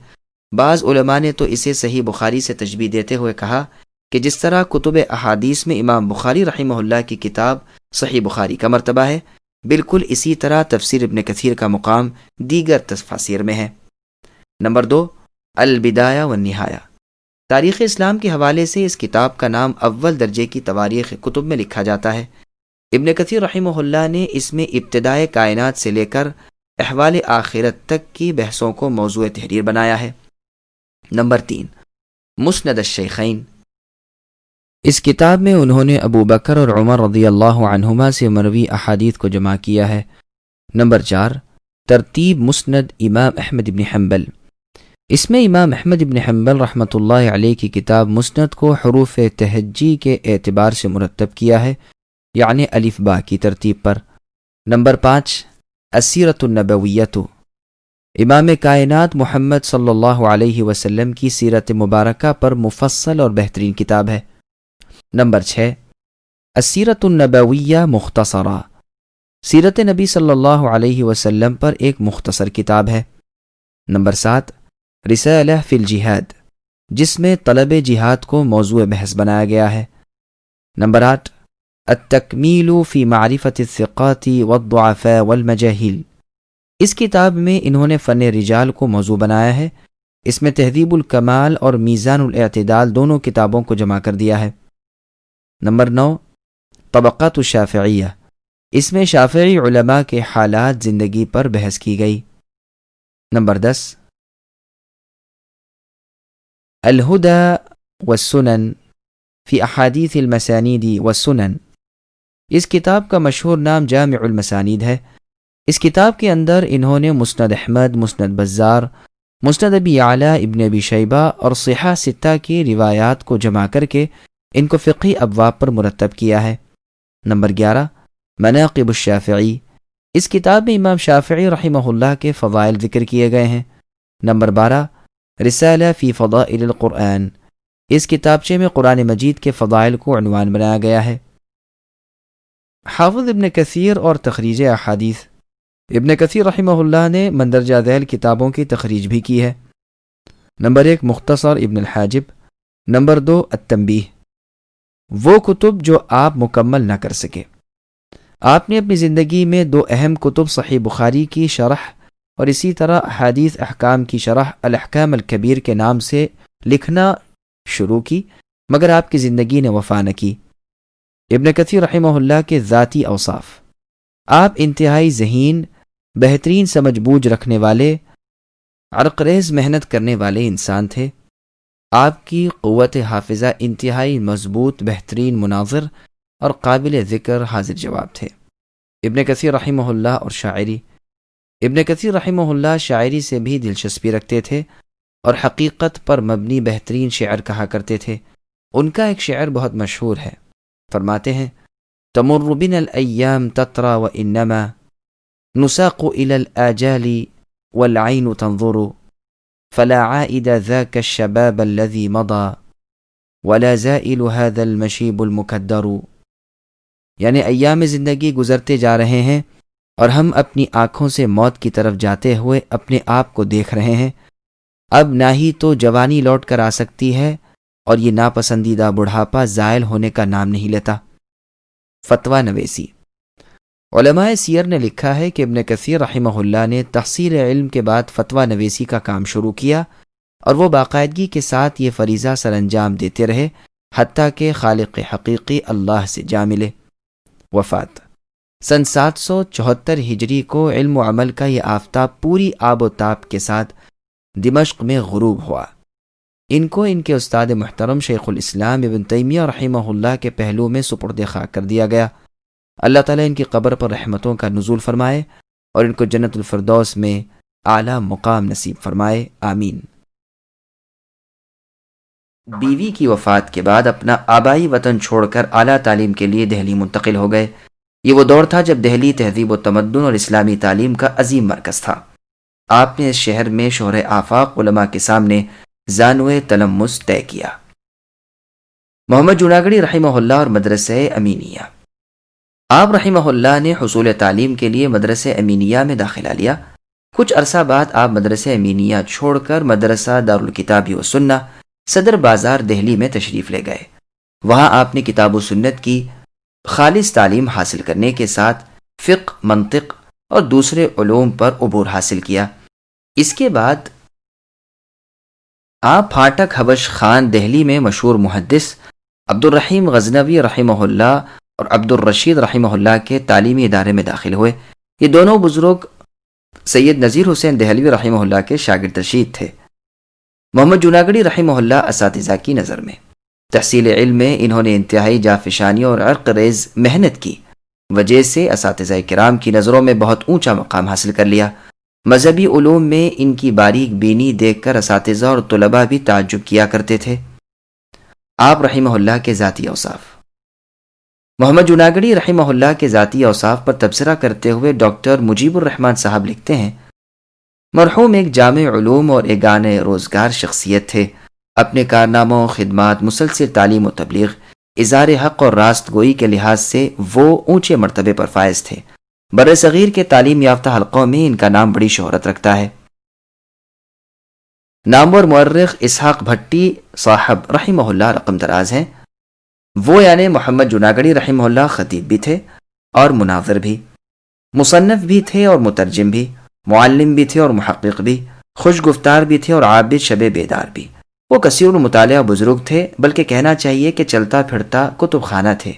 Speaker 2: بعض علماء نے تو اسے صحیح بخاری سے تشبیہ دیتے ہوئے کہا کہ جس طرح کتب احادیث میں امام بخاری رحمہ اللہ کی کتاب صحیح بخاری کا مرتبہ ہے، بالکل اسی طرح تفسیر ابن کثیر کا مقام دیگر تفاسیر میں ہے۔ نمبر 2، البدایہ والنہایہ۔ تاریخ اسلام کے حوالے سے اس کتاب کا نام اول درجے کی تواریخ کتب میں لکھا جاتا ہے۔ ابن کثیر رحمہ اللہ نے اس میں ابتدائے کائنات سے لے کر احوال آخرت تک کی بحثوں کو موضوع تحریر بنایا ہے۔ نمبر 3، مسند الشیخین۔ اس کتاب میں انہوں نے ابو بکر اور عمر رضی اللہ عنہما سے مروی احادیث کو جمع کیا ہے۔ نمبر 4، ترتیب مسند امام احمد بن حنبل۔ اس میں امام احمد بن حنبل رحمۃ اللہ علیہ کی کتاب مسند کو حروف تہجی کے اعتبار سے مرتب کیا ہے، یعنی الف با کی ترتیب پر۔ نمبر 5، السیرۃ النبویۃ۔ امام کائنات محمد صلی اللہ علیہ وسلم کی سیرت مبارکہ پر مفصل اور بہترین کتاب ہے۔ نمبر 6، السیرۃ النبویہ مختصرہ۔ سیرت نبی صلی اللہ علیہ وسلم پر ایک مختصر کتاب ہے۔ نمبر 7، رسالہ فی الجہاد، جس میں طلب جہاد کو موضوع بحث بنایا گیا ہے۔ نمبر 8، التکمیل فی معرفت الثقات والضعفاء والمجاہیل۔ اس کتاب میں انہوں نے فن رجال کو موضوع بنایا ہے۔ اس میں تہذیب الکمال اور میزان الاعتدال دونوں کتابوں کو جمع کر دیا ہے۔ نمبر 9، طبقات الشافعیہ۔ اس میں شافعی علماء کے حالات زندگی پر بحث کی گئی۔ نمبر 10، الہدی والسنن فی احادیث المسانید والسنن۔ اس کتاب کا مشہور نام جامع المسانید ہے۔ اس کتاب کے اندر انہوں نے مسند احمد، مسند بزار، مسند ابی اعلیٰ ابن ابی شیبہ اور صحاح ستہ کی روایات کو جمع کر کے ان کو فقہی ابواب پر مرتب کیا ہے۔ نمبر 11، مناقب الشافعی۔ اس کتاب میں امام شافعی رحمہ اللہ کے فضائل ذکر کیے گئے ہیں۔ نمبر 12، رسالہ فی فضائل القرآن۔ اس کتابچے میں قرآن مجید کے فضائل کو عنوان بنایا گیا ہے۔ حافظ ابن کثیر اور تخریج احادیث۔ ابن کثیر رحمہ اللہ نے مندرجہ ذیل کتابوں کی تخریج بھی کی ہے۔ نمبر 1، مختصر ابن الحاجب۔ نمبر 2، التنبیہ۔ وہ کتب جو آپ مکمل نہ کر سکے۔ آپ نے اپنی زندگی میں 2 اہم کتب صحیح بخاری کی شرح اور اسی طرح احادیث احکام کی شرح الاحکام الکبیر کے نام سے لکھنا شروع کی، مگر آپ کی زندگی نے وفا نہ کی۔ ابن کثیر رحمہ اللہ کے ذاتی اوصاف: آپ انتہائی ذہین، بہترین سمجھ بوجھ رکھنے والے، عرقریز محنت کرنے والے انسان تھے۔ آپ کی قوت حافظہ انتہائی مضبوط، بہترین مناظر اور قابل ذکر حاضر جواب تھے۔ ابن کثیر رحمہ اللہ اور شاعری۔ ابن کثیر رحمہ اللہ شاعری سے بھی دلچسپی رکھتے تھے اور حقیقت پر مبنی بہترین شعر کہا کرتے تھے۔ ان کا ایک شعر بہت مشہور ہے، فرماتے ہیں: تمر بنا الایام تترى وانما نساق الى الاجال والعين تنظر فلا عائد ذاك الشباب الذي مضى ولا زائل هذا المشيب المكدر۔ یعنی ایام زندگی گزرتے جا رہے ہیں اور ہم اپنی آنکھوں سے موت کی طرف جاتے ہوئے اپنے آپ کو دیکھ رہے ہیں۔ اب نہ ہی تو جوانی لوٹ کر آ سکتی ہے اور یہ ناپسندیدہ بڑھاپا زائل ہونے کا نام نہیں لیتا۔ فتویٰ نویسی۔ علماء سیر نے لکھا ہے کہ ابن کثیر رحمہ اللہ نے تحصیل علم کے بعد فتویٰ نویسی کا کام شروع کیا اور وہ باقاعدگی کے ساتھ یہ فریضہ سر انجام دیتے رہے حتیٰ کہ خالق حقیقی اللہ سے جا ملے۔ وفات: سن 774 ہجری کو علم و عمل کا یہ آفتاب پوری آب و تاب کے ساتھ دمشق میں غروب ہوا۔ ان کو ان کے استاد محترم شیخ الاسلام ابن تیمیہ رحمہ اللہ کے پہلو میں سپرد خاک کر دیا گیا۔ اللہ تعالیٰ ان کی قبر پر رحمتوں کا نزول فرمائے اور ان کو جنت الفردوس میں اعلیٰ مقام نصیب فرمائے، آمین۔ بیوی کی وفات کے بعد اپنا آبائی وطن چھوڑ کر اعلیٰ تعلیم کے لیے دہلی منتقل ہو گئے۔ یہ وہ دور تھا جب دہلی تہذیب و تمدن اور اسلامی تعلیم کا عظیم مرکز تھا۔ آپ نے اس شہر میں شہر آفاق علماء کے سامنے زانوِ تلمس طے کیا۔ محمد جوناگڑی رحمہ اللہ اور مدرسہ امینیہ۔ آپ رحمہ اللہ نے حصول تعلیم کے لیے مدرسہ امینیہ میں داخلہ لیا۔ کچھ عرصہ بعد آپ مدرسہ امینیہ چھوڑ کر مدرسہ دارالکتاب و سنہ صدر بازار دہلی میں تشریف لے گئے۔ وہاں آپ نے کتاب و سنت کی خالص تعلیم حاصل کرنے کے ساتھ فقہ، منطق اور دوسرے علوم پر عبور حاصل کیا۔ اس کے بعد آپ پھاٹک حبش خان دہلی میں مشہور محدث عبد الرحیم غزنوی رحمہ اللہ اور عبد الرشید رحمہ اللہ کے تعلیمی ادارے میں داخل ہوئے۔ یہ دونوں بزرگ سید نذیر حسین دہلوی رحمہ اللہ کے شاگرد رشید تھے۔ محمد جوناگڑی رحمہ اللہ اساتذہ کی نظر میں تحصیل علم میں انہوں نے انتہائی جافشانی اور عرق ریز محنت کی وجہ سے اساتذہ کرام کی نظروں میں بہت اونچا مقام حاصل کر لیا۔ مذہبی علوم میں ان کی باریک بینی دیکھ کر اساتذہ اور طلباء بھی تعجب کیا کرتے تھے۔ آپ رحمہ اللہ کے ذاتی اوصاف۔ محمد جوناگڑی رحمہ اللہ کے ذاتی اوصاف پر تبصرہ کرتے ہوئے ڈاکٹر مجیب الرحمن صاحب لکھتے ہیں، مرحوم ایک جامع علوم اور ایگان روزگار شخصیت تھے۔ اپنے کارناموں، خدمات، مسلسل تعلیم و تبلیغ، اظہار حق اور راست گوئی کے لحاظ سے وہ اونچے مرتبے پر فائز تھے۔ بر صغیر کے تعلیم یافتہ حلقوں میں ان کا نام بڑی شہرت رکھتا ہے۔ نامور مورخ اسحاق بھٹی صاحب رحمہ اللہ رقم دراز ہیں۔ وہ یعنی محمد جوناگڑی رحمہ اللہ خطیب بھی تھے اور مناظر بھی، مصنف بھی تھے اور مترجم بھی، معلم بھی تھے اور محقق بھی، خوش گفتار بھی تھے اور عابد شب بیدار بھی۔ وہ کثیر المطالعہ بزرگ تھے، بلکہ کہنا چاہیے کہ چلتا پھرتا کتب خانہ تھے۔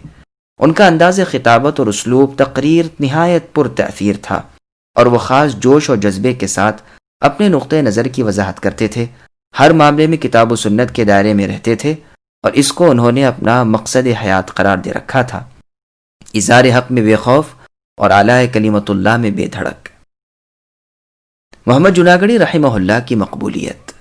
Speaker 2: ان کا انداز خطابت اور اسلوب تقریر نہایت پر تأثیر تھا، اور وہ خاص جوش اور جذبے کے ساتھ اپنے نقطۂ نظر کی وضاحت کرتے تھے۔ ہر معاملے میں کتاب و سنت کے دائرے میں رہتے تھے، اور اس کو انہوں نے اپنا مقصد حیات قرار دے رکھا تھا۔ اظہار حق میں بے خوف اور اعلی کلمت اللہ میں بے دھڑک۔ محمد جوناگڑی رحمہ اللہ کی مقبولیت۔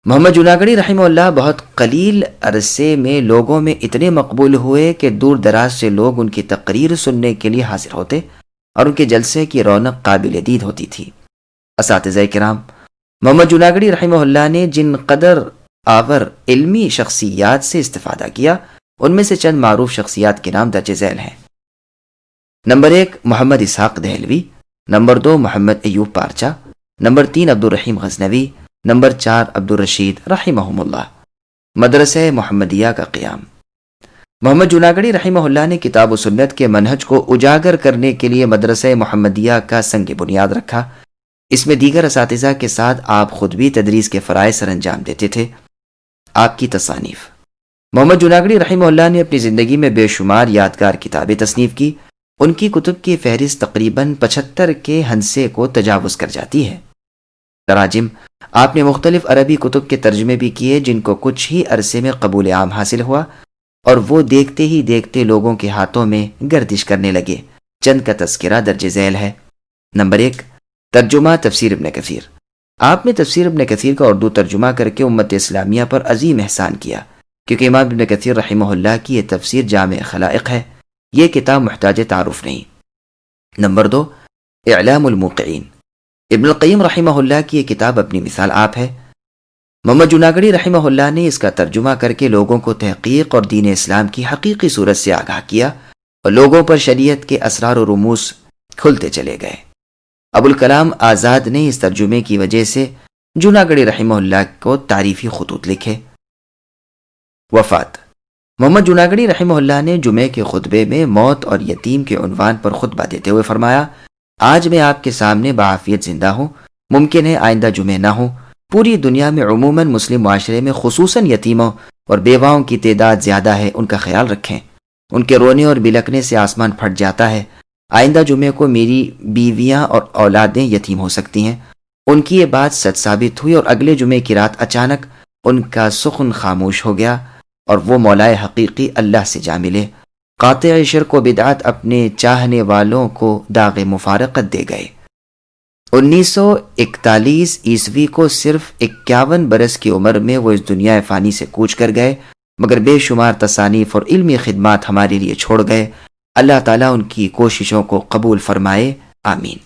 Speaker 2: محمد جوناگڑی رحمہ اللہ بہت قلیل عرصے میں لوگوں میں اتنے مقبول ہوئے کہ دور دراز سے لوگ ان کی تقریر سننے کے لیے حاضر ہوتے اور ان کے جلسے کی رونق قابل دید ہوتی تھی۔ اساتذہ کرام، محمد جوناگڑی رحمہ اللہ نے جن قدر آور علمی شخصیات سے استفادہ کیا، ان میں سے چند معروف شخصیات کے نام درج ذیل ہیں۔ نمبر 1 محمد اسحاق دہلوی، نمبر 2 محمد ایوب پارچہ، نمبر 3 عبدالرحیم غزنوی، نمبر 4 عبدالرشید رحمہم اللہ۔ مدرسہ محمدیہ کا قیام۔ محمد جوناگڑی رحمہ اللہ نے کتاب و سنت کے منہج کو اجاگر کرنے کے لیے مدرسہ محمدیہ کا سنگ بنیاد رکھا۔ اس میں دیگر اساتذہ کے ساتھ آپ خود بھی تدریس کے فرائض سر انجام دیتے تھے۔ آپ کی تصانیف۔ محمد جوناگڑی رحمہ اللہ نے اپنی زندگی میں بے شمار یادگار کتابیں تصنیف کی۔ ان کی کتب کی فہرست تقریباً 75 کے ہنسے کو تجاوز کر جاتی ہے۔ تراجم۔ آپ نے مختلف عربی کتب کے ترجمے بھی کیے، جن کو کچھ ہی عرصے میں قبول عام حاصل ہوا اور وہ دیکھتے ہی دیکھتے لوگوں کے ہاتھوں میں گردش کرنے لگے۔ چند کا تذکرہ درج ذیل ہے۔ نمبر 1 ترجمہ تفسیر ابن کثیر۔ آپ نے تفسیر ابن کثیر کا اردو ترجمہ کر کے امت اسلامیہ پر عظیم احسان کیا، کیونکہ امام ابن کثیر رحمہ اللہ کی یہ تفسیر جامع خلائق ہے۔ یہ کتاب محتاج تعارف نہیں۔ نمبر 2 اعلام الموقعین۔ ابن القیم رحمہ اللہ کی یہ کتاب اپنی مثال آپ ہے۔ محمد جوناگڑی رحمہ اللہ نے اس کا ترجمہ کر کے لوگوں کو تحقیق اور دین اسلام کی حقیقی صورت سے آگاہ کیا، اور لوگوں پر شریعت کے اسرار و رموز کھلتے چلے گئے۔ ابوالکلام آزاد نے اس ترجمے کی وجہ سے جوناگڑی رحمہ اللہ کو تعریفی خطوط لکھے۔ وفات۔ محمد جوناگڑی رحمہ اللہ نے جمعے کے خطبے میں موت اور یتیم کے عنوان پر خطبہ دیتے ہوئے فرمایا، آج میں آپ کے سامنے بعافیت زندہ ہوں، ممکن ہے آئندہ جمعے نہ ہوں۔ پوری دنیا میں عموماً مسلم معاشرے میں خصوصاً یتیموں اور بیواؤں کی تعداد زیادہ ہے، ان کا خیال رکھیں۔ ان کے رونے اور بلکنے سے آسمان پھٹ جاتا ہے۔ آئندہ جمعے کو میری بیویاں اور اولادیں یتیم ہو سکتی ہیں۔ ان کی یہ بات سچ ثابت ہوئی، اور اگلے جمعے کی رات اچانک ان کا سخن خاموش ہو گیا، اور وہ مولائے حقیقی اللہ سے جا ملے۔ قاطع شرک و بدعت اپنے چاہنے والوں کو داغ مفارقت دے گئے۔ 1941 عیسوی کو صرف 51 برس کی عمر میں وہ اس دنیا فانی سے کوچ کر گئے، مگر بے شمار تصانیف اور علمی خدمات ہمارے لیے چھوڑ گئے۔ اللہ تعالیٰ ان کی کوششوں کو قبول فرمائے، آمین۔